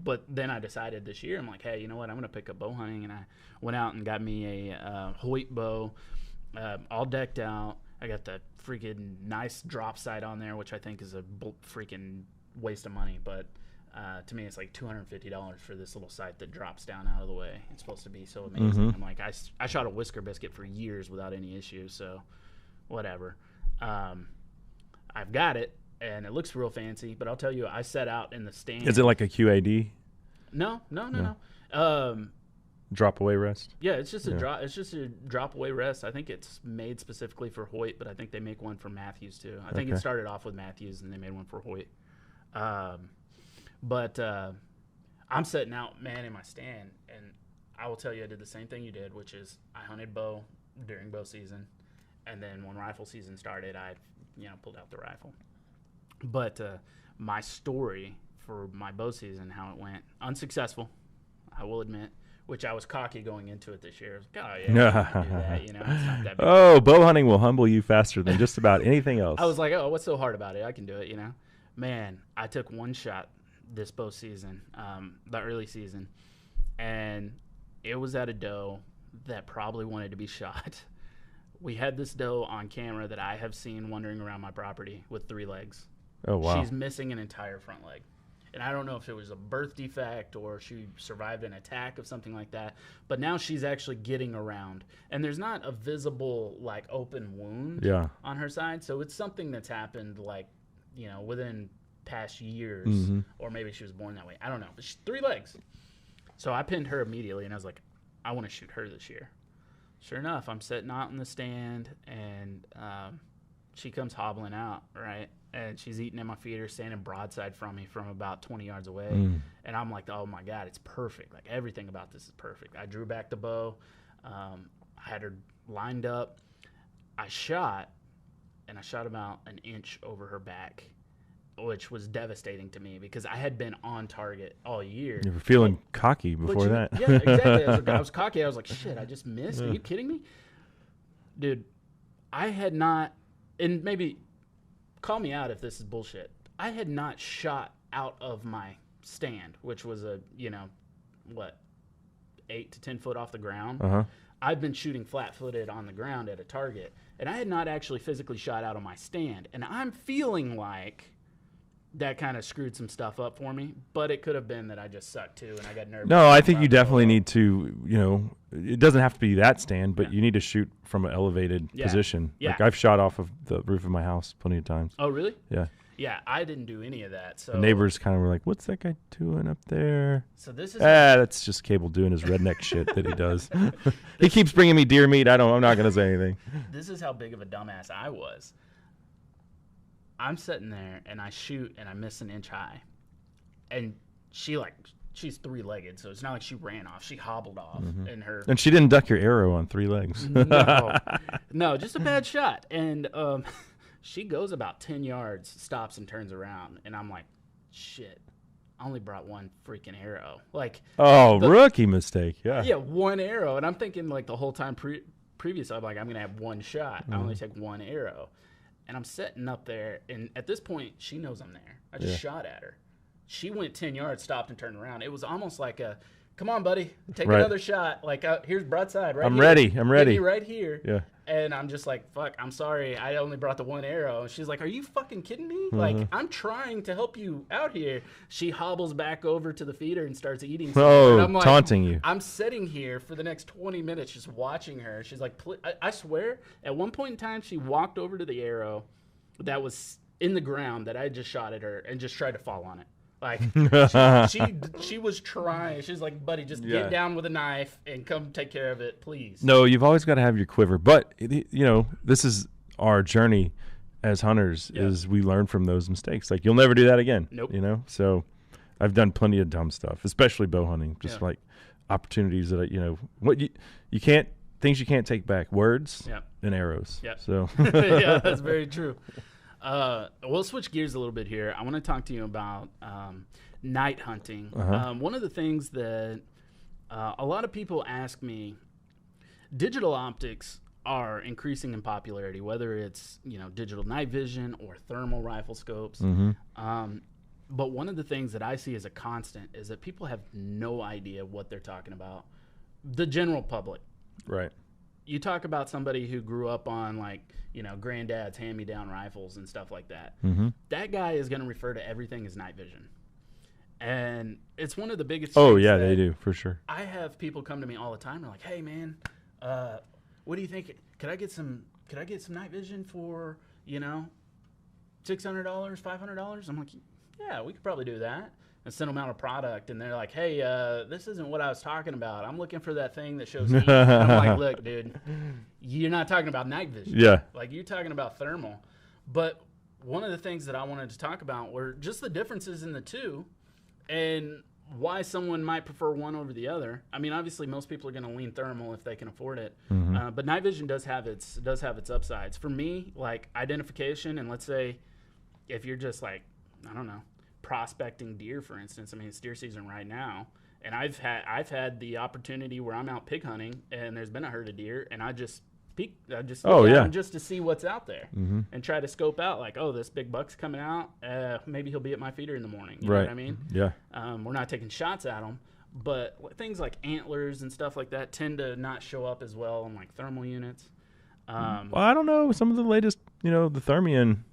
But then I decided this year, I'm like, hey, you know what? I'm going to pick up bow hunting, and I went out and got me a Hoyt bow, all decked out. I got the freaking nice drop sight on there, which I think is a freaking waste of money, but to me, it's like $250 for this little sight that drops down out of the way. It's supposed to be so amazing. I'm like, I shot a whisker biscuit for years without any issues, so whatever. I've got it, and it looks real fancy, but I'll tell you, I set out in the stand. Is it like a QAD? No. Drop away rest? Yeah, it's just a drop. It's just a drop away rest. I think it's made specifically for Hoyt, but I think they make one for Matthews too. I think it started off with Matthews, and they made one for Hoyt. But I'm setting out, man, in my stand, and I will tell you I did the same thing you did, which is I hunted bow during bow season, and then when rifle season started, I pulled out the rifle. But my story for my bow season, how it went, unsuccessful, I will admit, which I was cocky going into it this year. I was like, oh, yeah, I can do that, it's not that big. Oh, bow hunting will humble you faster than just about anything else. I was like, oh, what's so hard about it? I can do it, Man, I took one shot this bow season, the early season, and it was at a doe that probably wanted to be shot. We had this doe on camera that I have seen wandering around my property with 3 legs. Oh, wow. She's missing an entire front leg. And I don't know if it was a birth defect or she survived an attack of something like that. But now she's actually getting around. And there's not a visible, open wound on her side. So it's something that's happened, within past years. Or maybe she was born that way. I don't know. But she's 3 legs. So I pinned her immediately, and I was like, I want to shoot her this year. Sure enough, I'm sitting out in the stand, and she comes hobbling out, right? And she's eating at my feeder, standing broadside from me from about 20 yards away. And I'm like, oh, my God, it's perfect. Everything about this is perfect. I drew back the bow. I had her lined up. I shot about an inch over her back, which was devastating to me because I had been on target all year. You were feeling cocky before that. Yeah, exactly. I was cocky. I was like, shit, I just missed. Are you kidding me? Dude, I had not, and maybe call me out if this is bullshit. I had not shot out of my stand, which was 8 to 10 foot off the ground. I've been shooting flat-footed on the ground at a target, and I had not actually physically shot out of my stand. And I'm feeling like that kind of screwed some stuff up for me, but it could have been that I just sucked too, and I got nervous. No, I think you definitely need to, it doesn't have to be that stand, but you need to shoot from an elevated position. Yeah. I've shot off of the roof of my house plenty of times. Oh, really? Yeah. Yeah, I didn't do any of that. So the neighbors kind of were like, "What's that guy doing up there?" So this is that's just Cable doing his redneck shit that he does. He keeps bringing me deer meat. I'm not going to say anything. This is how big of a dumbass I was. I'm sitting there and I shoot and I miss an inch high, and she she's 3-legged, so it's not like she ran off. She hobbled off in her. And she didn't duck your arrow on 3 legs. No, just a bad shot. And she goes about 10 yards, stops and turns around, and I'm like, shit. I only brought one freaking arrow. Like, rookie mistake. Yeah. Yeah, one arrow. And I'm thinking like the whole time previous, I'm like, I'm going to have one shot. I only take one arrow. And I'm setting up there. And at this point, she knows I'm there. I just shot at her. She went 10 yards, stopped and turned around. It was almost like a, come on, buddy, take another shot. Like, here's broadside right I'm here. ready. I'm ready. Hit me right here. Yeah. And I'm just like, fuck, I'm sorry. I only brought the one arrow. And she's like, are you fucking kidding me? Like, I'm trying to help you out here. She hobbles back over to the feeder and starts eating something. And I'm like, taunting you. I'm sitting here for the next 20 minutes just watching her. She's like, I swear, at one point in time, she walked over to the arrow that was in the ground that I just shot at her and just tried to fall on it. Like, she was trying. She's like, buddy, just get down with a knife and come take care of it, please. No, you've always got to have your quiver. But, this is our journey as hunters is we learn from those mistakes. Like, you'll never do that again. Nope. So I've done plenty of dumb stuff, especially bow hunting, just like opportunities that, what you can't, things you can't take back, words and arrows. Yeah. So yeah, that's very true. We'll switch gears a little bit here. I want to talk to you about night hunting. One of the things that a lot of people ask me, digital optics are increasing in popularity, whether it's digital night vision or thermal rifle scopes. But one of the things that I see as a constant is that people have no idea what they're talking about. The general public. Right. You talk about somebody who grew up on granddad's hand-me-down rifles and stuff like that. That guy is going to refer to everything as night vision. And it's one of the biggest things. Oh, yeah, they do, for sure. I have people come to me all the time. They're like, hey, man, what do you think? Could I get some night vision for, $600, $500? I'm like, yeah, we could probably do that. And send them out a product, and they're like, hey, this isn't what I was talking about. I'm looking for that thing that shows heat. And I'm like, look, dude, you're not talking about night vision. Yeah. Like, you're talking about thermal. But one of the things that I wanted to talk about were just the differences in the two and why someone might prefer one over the other. I mean, obviously, most people are going to lean thermal if they can afford it. But night vision does have its upsides. For me, like identification, and let's say if you're just like, I don't know, prospecting deer, for instance. I mean, it's deer season right now, and I've had the opportunity where I'm out pig hunting, and there's been a herd of deer, and I just peek, just to see what's out there, and try to scope out like, oh, this big buck's coming out. Maybe he'll be at my feeder in the morning. You know what I mean? Yeah. We're not taking shots at them, but things like antlers and stuff like that tend to not show up as well in like thermal units. Well, I don't know. Some of the latest, the Thermion.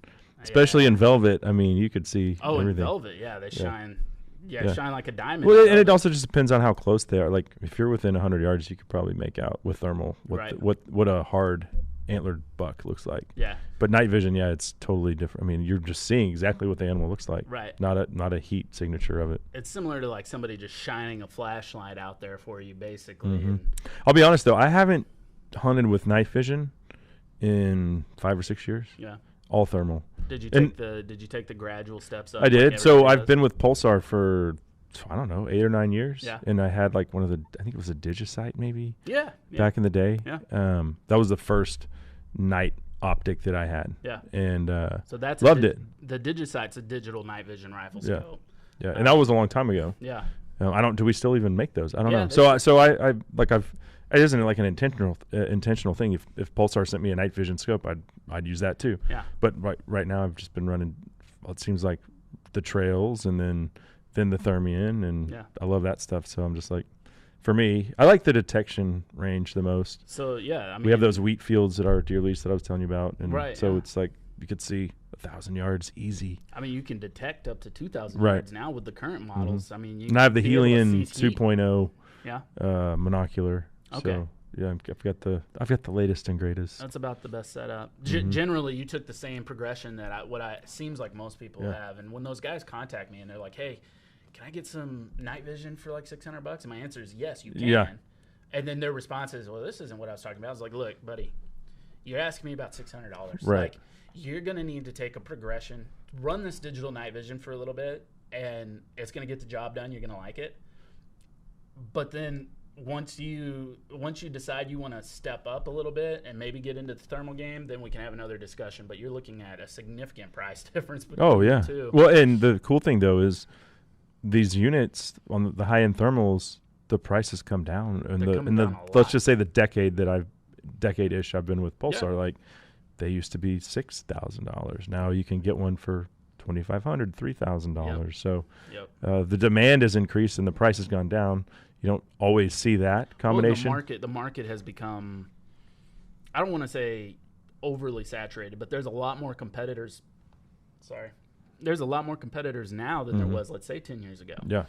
Especially in velvet, I mean, you could see everything. In velvet, they shine. Shine like a diamond. Well, and it also just depends on how close they are. Like, if you're within 100 yards, you could probably make out with thermal what a hard antlered buck looks like. Yeah. But night vision, it's totally different. I mean, you're just seeing exactly what the animal looks like. Right. Not a heat signature of it. It's similar to like somebody just shining a flashlight out there for you, basically. I'll be honest though, I haven't hunted with night vision in 5 or 6 years. Yeah. All thermal. Did you take the gradual steps up? I did. So I've been with Pulsar for, I don't know, 8 or 9 years. Yeah. And I had like one of the, I think it was a Digisight maybe. Yeah. Back in the day. Yeah. That was the first night optic that I had. Yeah. And so that's loved it. The Digisight's a digital night vision rifle scope. Yeah. And that was a long time ago. Yeah. Do we still even make those? I don't know. So it isn't like an intentional thing. If Pulsar sent me a night vision scope, I'd use that too. Yeah. But right now I've just been running. It seems like the trails and then the Thermion, and I love that stuff. So I'm just like, for me, I like the detection range the most. So I mean, we have those wheat fields at our deer lease that I was telling you about, and so it's like you could see 1,000 yards easy. I mean, you can detect up to 2,000 yards now with the current models. I mean, and I have the Helion 2.0 monocular. Okay. So, I've got the latest and greatest. That's about the best setup. Generally, you took the same progression that seems like most people have. And when those guys contact me and they're like, "Hey, can I get some night vision for like $600?" and my answer is yes, you can. Yeah. And then their response is, "Well, this isn't what I was talking about." I was like, "Look, buddy, you're asking me about $600. Right. Like, you're gonna need to take a progression, run this digital night vision for a little bit, and it's gonna get the job done. You're gonna like it." But then once you decide you want to step up a little bit and maybe get into the thermal game, then we can have another discussion. But you're looking at a significant price difference between the two. Well, and the cool thing though is these units on the high end thermals, the prices come down let's just say the decade-ish I've been with Pulsar, like they used to be $6,000. Now you can get one for $2,500, $3,000. So the demand has increased and the price has gone down. You don't always see that combination. Well, the market has become, I don't want to say overly saturated, but there's a lot more competitors. There's a lot more competitors now than there was, let's say, 10 years ago. Yeah.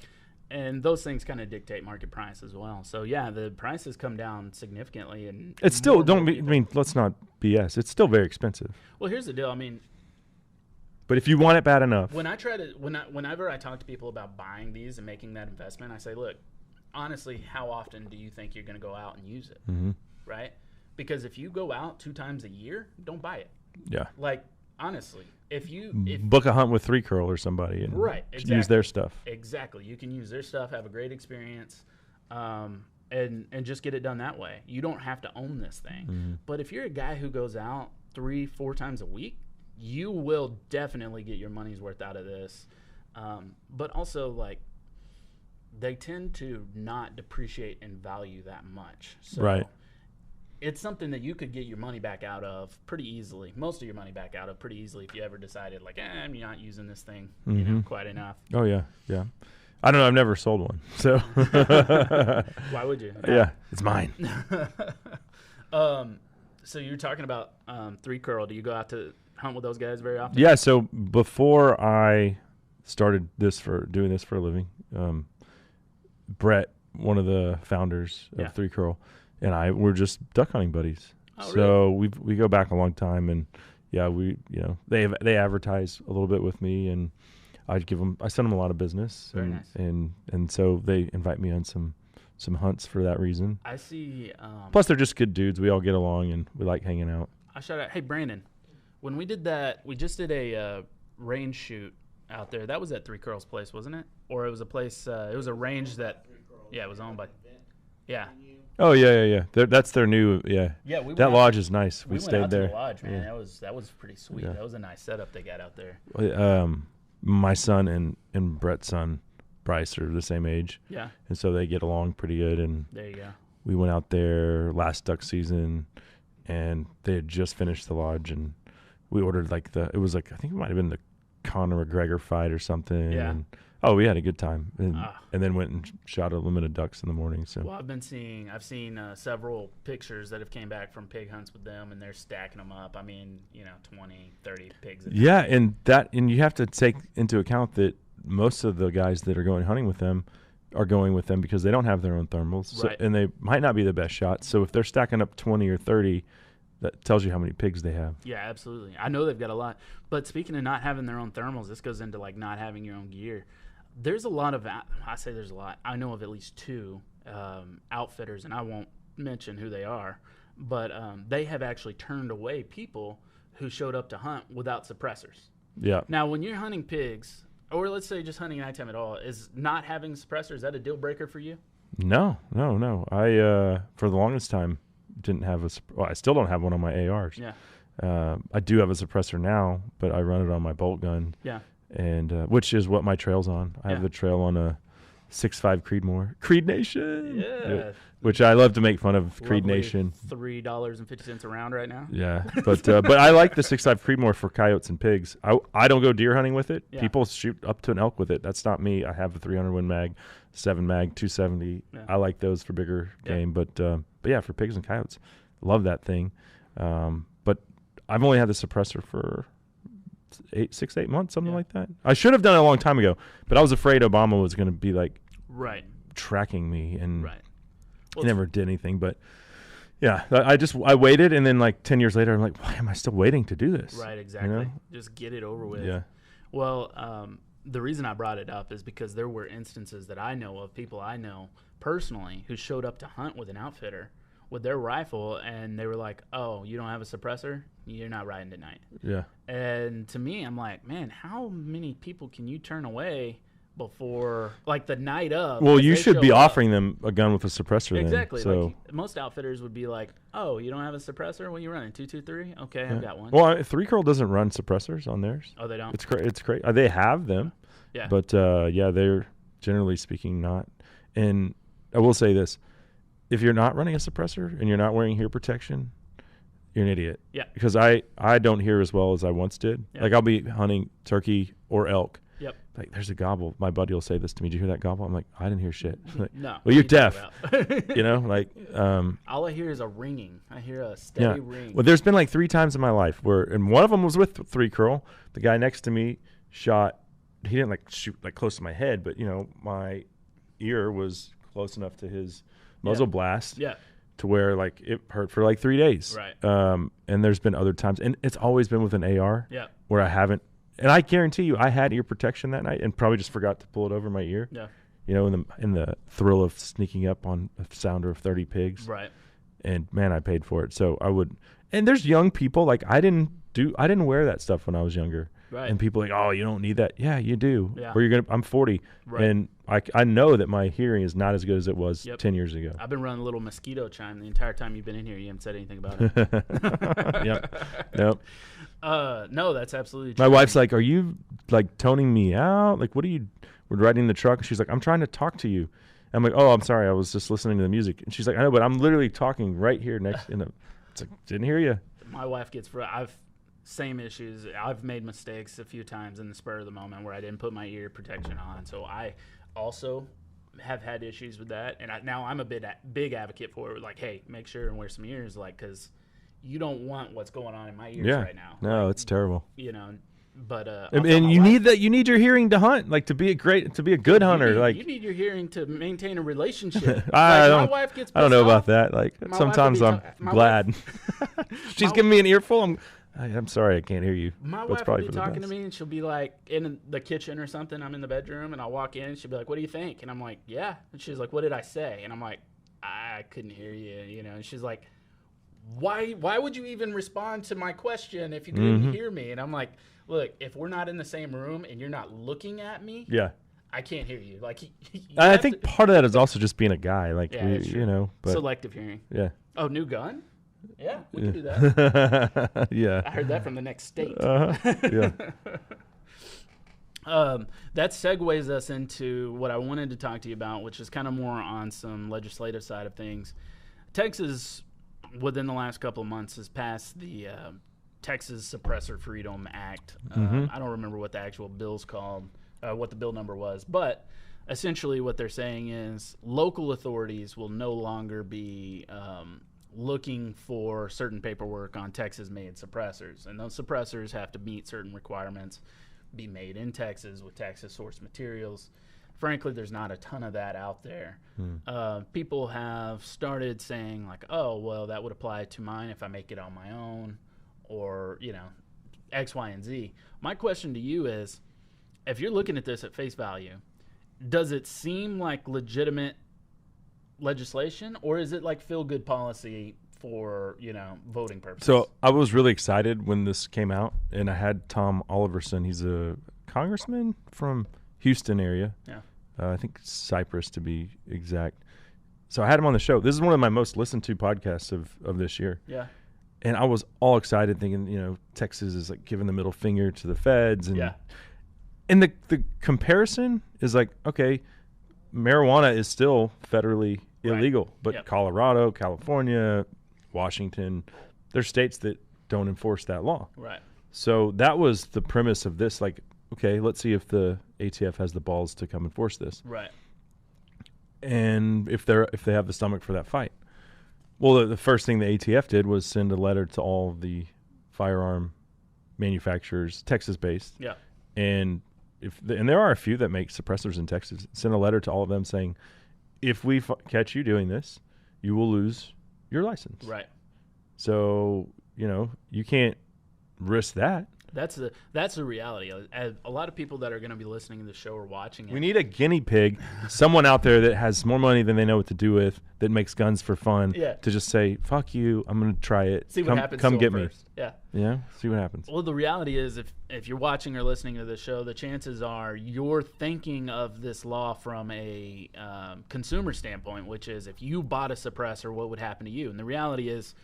And those things kind of dictate market price as well. So yeah, the prices come down significantly, and it's still let's not BS. It's still very expensive. Well, here's the deal. I mean, but if you want it bad enough, whenever I talk to people about buying these and making that investment, I say, look, honestly, how often do you think you're going to go out and use it? Mm-hmm. Right? Because if you go out 2 times a year, don't buy it. Yeah. Like, honestly, if book a hunt with 3 Curl or somebody and use their stuff. Exactly. You can use their stuff, have a great experience, and just get it done that way. You don't have to own this thing. Mm-hmm. But if you're a guy who goes out 3-4 times a week, you will definitely get your money's worth out of this. But also, like, they tend to not depreciate in value that much. So it's something that you could get your money back out of pretty easily, most of your money back out of pretty easily if you ever decided, like, I'm not using this thing quite enough. Oh, yeah, yeah. I don't know. I've never sold one. So why would you? Yeah, it's mine. So you're talking about 3 Curl. Do you go out to hunt with those guys very often? Yeah, so before I started doing this for a living, Brett, one of the founders of 3 Curl, and I were just duck hunting buddies. Oh, so really? we go back a long time, and they advertise a little bit with me, and I send them a lot of business, Very nice. and so they invite me on some hunts for that reason. I see. Plus, they're just good dudes. We all get along, and we like hanging out. I shout out, hey Brandon, when we did that, we just did a range shoot out there. That was at 3 Curl's place, wasn't it? Or it was a place. It was a range that, it was owned by. Yeah. Oh yeah. That's their new Yeah, that lodge is nice. We went stayed out there. To the lodge, man. Yeah. That was pretty sweet. Yeah. That was a nice setup they got out there. My son and Brett's son Bryce are the same age. Yeah. And so they get along pretty good. And there you go. We went out there last duck season, and they had just finished the lodge, and we ordered I think it might have been the Conor McGregor fight or something. Yeah. And, we had a good time, and then went and shot a limit of ducks in the morning. So well, I've seen several pictures that have came back from pig hunts with them, and they're stacking them up. I mean, 20, 30 pigs. Yeah, and you have to take into account that most of the guys that are going hunting with them are going with them because they don't have their own thermals, right. And they might not be the best shots. So if they're stacking up 20 or 30, that tells you how many pigs they have. Yeah, absolutely. I know they've got a lot. But speaking of not having their own thermals, this goes into like not having your own gear. There's a lot of, I say there's a lot. I know of at least 2 outfitters, and I won't mention who they are, but they have actually turned away people who showed up to hunt without suppressors. Yeah. Now, when you're hunting pigs, or let's say just hunting nighttime at all, is not having a suppressor, is that a deal breaker for you? No. I, for the longest time, didn't have I still don't have one on my ARs. Yeah. I do have a suppressor now, but I run it on my bolt gun. Yeah. And which is what my trail's on. I have the trail on a 6.5 Creedmoor. Creed Nation. Yeah. Which I love to make fun of. Creed Lovely Nation. $3.50 a round right now. Yeah, but I like the 6.5 Creedmoor for coyotes and pigs. I don't go deer hunting with it. Yeah. People shoot up to an elk with it. That's not me. I have a 300 Win Mag, 7 Mag, 270. Yeah. I like those for bigger game, but yeah, for pigs and coyotes, love that thing. But I've only had the suppressor for 6 to 8 months, something like that. I should have done it a long time ago, but I was afraid Obama was going to be like tracking me, and he never did anything. But yeah, I waited, and then like 10 years later, I'm like, why am I still waiting to do this? Right, exactly. Just get it over with. Yeah. Well, the reason I brought it up is because there were instances that I know of, people I know personally, who showed up to hunt with an outfitter with their rifle, and they were like, oh, you don't have a suppressor? You're not riding tonight. Yeah. And to me, I'm like, man, how many people can you turn away before, like the night of. Well, as you they should be show up. offering them a gun with a suppressor. Exactly. Then, so. Like most outfitters would be like, "Oh, you don't have a suppressor? What are you running? 223? Okay, I've got one." Well, 3 Curl doesn't run suppressors on theirs. Oh, they don't. It's great. It's great. They have them. Yeah. But yeah, they're generally speaking not. And I will say this: if you're not running a suppressor and you're not wearing hear protection, you're an idiot. Yeah. Because I don't hear as well as I once did. Yeah. Like I'll be hunting turkey or elk. Yep. Like there's a gobble. My buddy will say this to me. Did you hear that gobble? I'm like, I didn't hear shit. Like, No. well, you're what are you deaf. talking about? You know, like. All I hear is a ringing. I hear a steady ring. Well, there's been like 3 times in my life where, and one of them was with 3 Curl. The guy next to me shot. He didn't like shoot like close to my head, but you know, my ear was close enough to his muzzle blast. Yeah. To where like it hurt for like 3 days. Right. And there's been other times, and it's always been with an AR. Yeah. Where I haven't, and I guarantee you, I had ear protection that night, and probably just forgot to pull it over my ear. Yeah. You know, in the thrill of sneaking up on a sounder of 30 pigs. Right. And man, I paid for it. So I would, and there's young people like I didn't wear that stuff when I was younger. Right. And people are like, oh, you don't need that. Yeah, you do. Yeah. Or I'm 40, Right. and I know that my hearing is not as good as it was Yep. 10 years ago. I've been running a little mosquito chime the entire time you've been in here. You haven't said anything about it. Yep. Nope. No, that's absolutely true. My wife's like, are you like toning me out? Like, what are you? We're riding in the truck. She's like, I'm trying to talk to you. I'm like, oh, I'm sorry. I was just listening to the music. And she's like, I know, but I'm literally talking right here next. It's like, didn't hear you. My wife gets. Same issues. I've made mistakes a few times in the spur of the moment where I didn't put my ear protection on. So I also have had issues with that. And now I'm a big advocate for it. Like, hey, make sure and wear some ears, like, because you don't want what's going on in my ears right now. No, like, it's terrible. You know, but and you need that. You need your hearing to hunt, like to be a good hunter. you need your hearing to maintain a relationship. I my wife gets. I don't know pissed about off. that. Like My sometimes wife will I'm be glad. She's my- giving me an earful. I'm sorry, I can't hear you. My But it's wife will probably be for the talking to best. me, and she'll be like in the kitchen or something. I'm in the bedroom, and I'll walk in, and she'll be like, "What do you think?" And I'm like, "Yeah." And she's like, "What did I say?" And I'm like, "I couldn't hear you," you know. And she's like, "Why would you even respond to my question if you couldn't hear me?" And I'm like, "Look, if we're not in the same room and you're not looking at me, Yeah. I can't hear you." Like, I think part of that is also just being a guy. Like, Yeah, that's true. you know. But selective hearing. yeah. Oh, new gun? Yeah, we can do that. I Yeah. heard that from the next state. Yeah. That segues us into what I wanted to talk to you about, which is kind of more on some legislative side of things. Texas, within the last couple of months, has passed the Texas Suppressor Freedom Act. I don't remember what the actual bill's called, what the bill number was, but essentially what they're saying is local authorities will no longer be looking for certain paperwork on Texas-made suppressors, and those suppressors have to meet certain requirements, be made in Texas with Texas-sourced materials. Frankly, there's not a ton of that out there. People have started saying, like, oh, well, that would apply to mine if I make it on my own, or, you know, X, Y, and Z. My question to you is, if you're looking at this at face value, does it seem like legitimate legislation, or is it like feel-good policy for, you know, voting purposes? So I was really excited when this came out, and I had Tom Oliverson. He's a congressman from Houston area. Yeah. I think Cypress to be exact. So I had him on the show. This is one of my most listened to podcasts of this year. Yeah. And I was all excited thinking, you know, Texas is like giving the middle finger to the feds. And, and the comparison is like, okay, marijuana is still federally illegal, but Colorado, California, Washington, there's states that don't enforce that law. Right. So that was the premise of this. Like, okay, let's see if the ATF has the balls to come enforce this. Right. And if they have the stomach for that fight. Well, the first thing the ATF did was send a letter to all of the firearm manufacturers, Texas-based. Yeah. And and there are a few that make suppressors in Texas. Send a letter to all of them saying, if we catch you doing this, you will lose your license. Right. So, you know, you can't risk that. That's the reality. A lot of people that are going to be listening to the show or watching it. We need a guinea pig, someone out there that has more money than they know what to do with, that makes guns for fun, to just say, fuck you, I'm going to try it. See what happens. Come get me. First. Yeah. Yeah, see what happens. Well, the reality is if you're watching or listening to the show, the chances are you're thinking of this law from a consumer standpoint, which is if you bought a suppressor, what would happen to you? And the reality is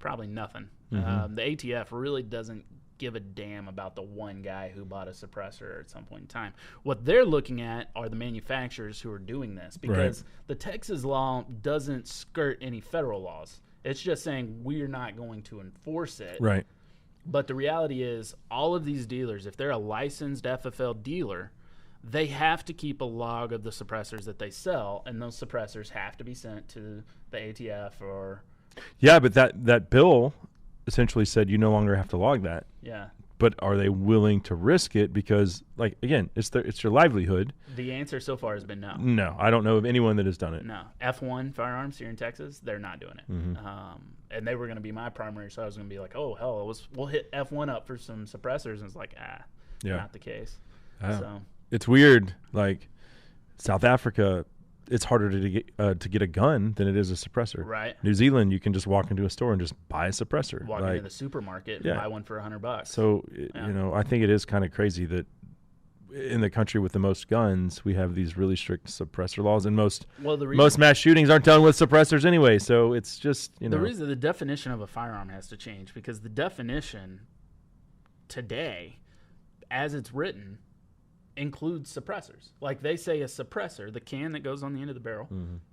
probably nothing. Mm-hmm. The ATF really doesn't give a damn about the one guy who bought a suppressor at some point in time. What they're looking at are the manufacturers who are doing this, because the Texas law doesn't skirt any federal laws. It's just saying we're not going to enforce it. Right. But the reality is all of these dealers, if they're a licensed FFL dealer, they have to keep a log of the suppressors that they sell, and those suppressors have to be sent to the ATF or... Yeah, but that bill essentially said you no longer have to log that. Yeah. But are they willing to risk it? Because, like, again, it's your livelihood. The answer so far has been no. No, I don't know of anyone that has done it. No. F1 Firearms here in Texas, they're not doing it. Mm-hmm. And they were going to be my primary, so I was going to be like, oh, hell, we'll hit F1 up for some suppressors. And it's like, not the case. So it's weird. Like, South Africa, it's harder to get a gun than it is a suppressor. Right. New Zealand, you can just walk into a store and just buy a suppressor. Walk into the supermarket and buy one for $100. So, I think it is kind of crazy that in the country with the most guns, we have these really strict suppressor laws, and most mass shootings aren't done with suppressors anyway. So it's just, The reason the definition of a firearm has to change, because the definition today, as it's written, includes suppressors. Like they say a suppressor, the can that goes on the end of the barrel,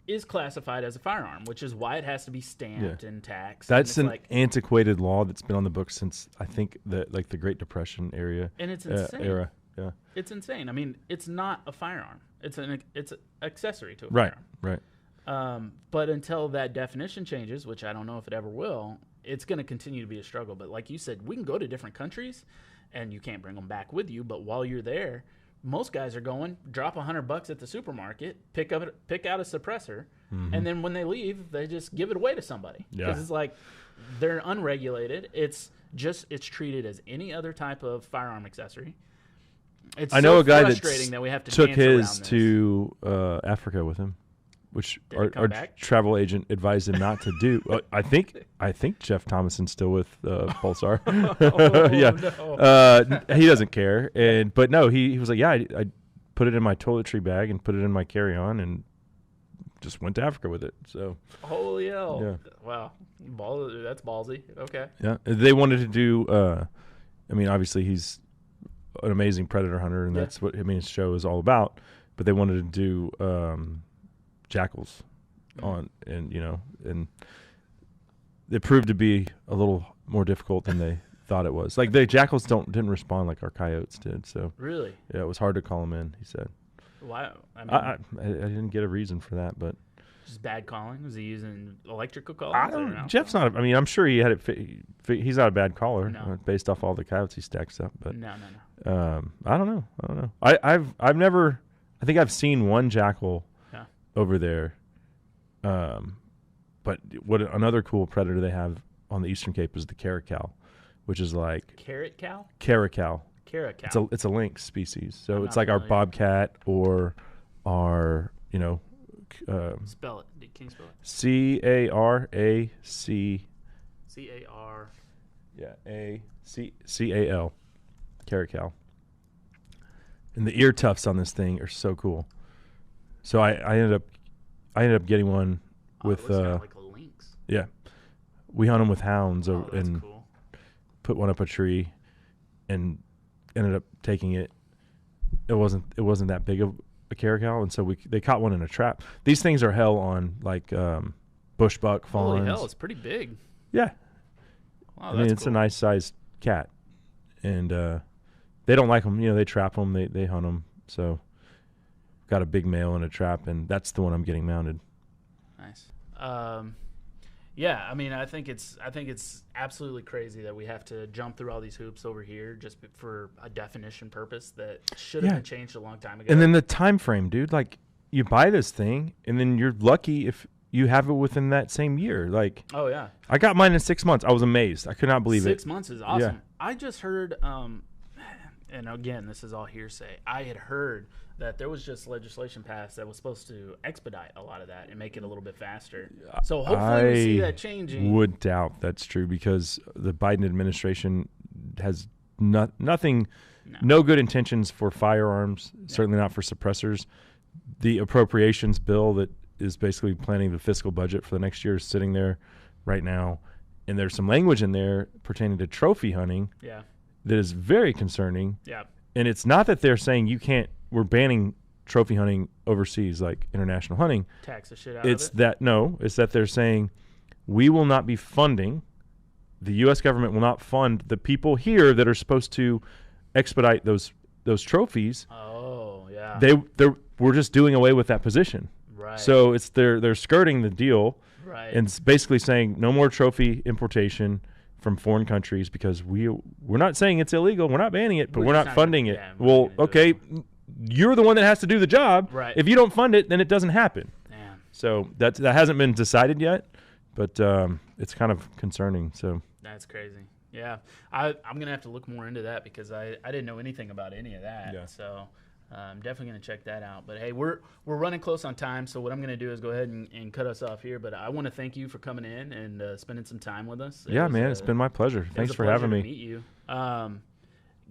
is classified as a firearm, which is why it has to be stamped and taxed. That's an antiquated law that's been on the books since, I think, the Great Depression era. And it's insane. Era. Yeah. It's insane. I mean, it's not a firearm. It's an accessory to a firearm. Right. But until that definition changes, which I don't know if it ever will, it's going to continue to be a struggle. But like you said, we can go to different countries, and you can't bring them back with you. But while you're there, most guys are going, drop $100 at the supermarket, pick out a suppressor, and then when they leave, they just give it away to somebody. Because it's like they're unregulated. It's treated as any other type of firearm accessory. I know a guy frustrating that we have to took dance around his this. to Africa with him, which our travel agent advised him not to do. I think Jeff Thomason's still with Pulsar. No. He doesn't care. But no, he was like, I put it in my toiletry bag and put it in my carry-on and just went to Africa with it. So holy hell! Yeah. Wow, that's ballsy. Okay. Yeah, they wanted to do. Obviously he's an amazing predator hunter, and that's what his show is all about. But they wanted to do jackals on, and it proved to be a little more difficult than they thought it was. Like the jackals didn't respond like our coyotes did. So really, yeah, it was hard to call them in. He said. Why? I didn't get a reason for that, but just bad calling. Was he using electrical calls? I don't know. Jeff's not. I'm sure he had it. He's not a bad caller based off all the coyotes he stacks up. But no. I don't know. I've never. I think I've seen one jackal over there. But what another cool predator they have on the Eastern Cape is the Caracal, which is like Caracal. Caracal. It's a lynx species. So it's like our bobcat or our spell it. Can you spell it? Carac. CAR. Yeah, ACAL. Caracal. And the ear tufts on this thing are so cool. So I ended up getting one with like a lynx. Yeah. We hunt them with hounds that's and cool. Put one up a tree and ended up taking it. It wasn't that big of a caracal, and so they caught one in a trap. These things are hell on like bush buck fawns. Holy hell, it's pretty big. Yeah. Wow, it's cool. A nice sized cat, and they don't like them. They trap them. They hunt them. So got a big male in a trap, and that's the one I'm getting mounted. Nice. Yeah, I think it's absolutely crazy that we have to jump through all these hoops over here just for a definition purpose that should have been changed a long time ago. And then the time frame, dude. Like, you buy this thing, and then you're lucky if you have it within that same year. Like, oh yeah, I got mine in 6 months. I was amazed. I could not believe it. 6 months is awesome. I just heard, and again, this is all hearsay. I had heard that there was just legislation passed that was supposed to expedite a lot of that and make it a little bit faster. So hopefully we see that changing. Would doubt that's true because the Biden administration has nothing, no good intentions for firearms, certainly not for suppressors. The appropriations bill that is basically planning the fiscal budget for the next year is sitting there right now. And there's some language in there pertaining to trophy hunting that is very concerning. Yeah. And it's not that they're saying we're banning trophy hunting overseas like international hunting. Tax the shit out It's of it. It's that they're saying we will not be funding, the U.S. government will not fund the people here that are supposed to expedite those trophies. Oh, yeah. We're just doing away with that position. Right. So they're skirting the deal. Right. And it's basically saying no more trophy importation from foreign countries because we're not saying it's illegal. We're not banning it, but we're not funding it. Well, okay, you're the one that has to do the job. Right. If you don't fund it, then it doesn't happen. Man. So that hasn't been decided yet, but it's kind of concerning. So That's crazy. Yeah. I'm going to have to look more into that because I didn't know anything about any of that. Yeah. So I'm definitely going to check that out. But, hey, we're running close on time, so what I'm going to do is go ahead and cut us off here. But I want to thank you for coming in and spending some time with us. It's been my pleasure. Thanks for having me. To meet you.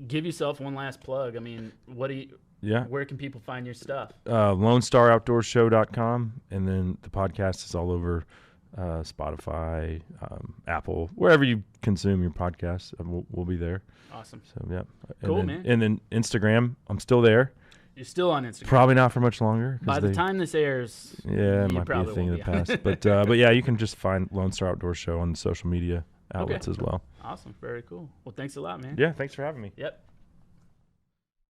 Give yourself one last plug. I mean, where can people find your stuff? LoneStarOutdoorsShow.com, and then the podcast is all over Spotify, Apple, wherever you consume your podcasts. We'll be there. Awesome. So, yeah. Cool, man. And then Instagram, I'm still there. You're still on Instagram. Probably not for much longer. By the time this airs, it might be a thing of the past. But yeah, you can just find Lonestar Outdoors Show on the social media outlets as well. Awesome. Very cool. Well, thanks a lot, man. Yeah, thanks for having me. Yep.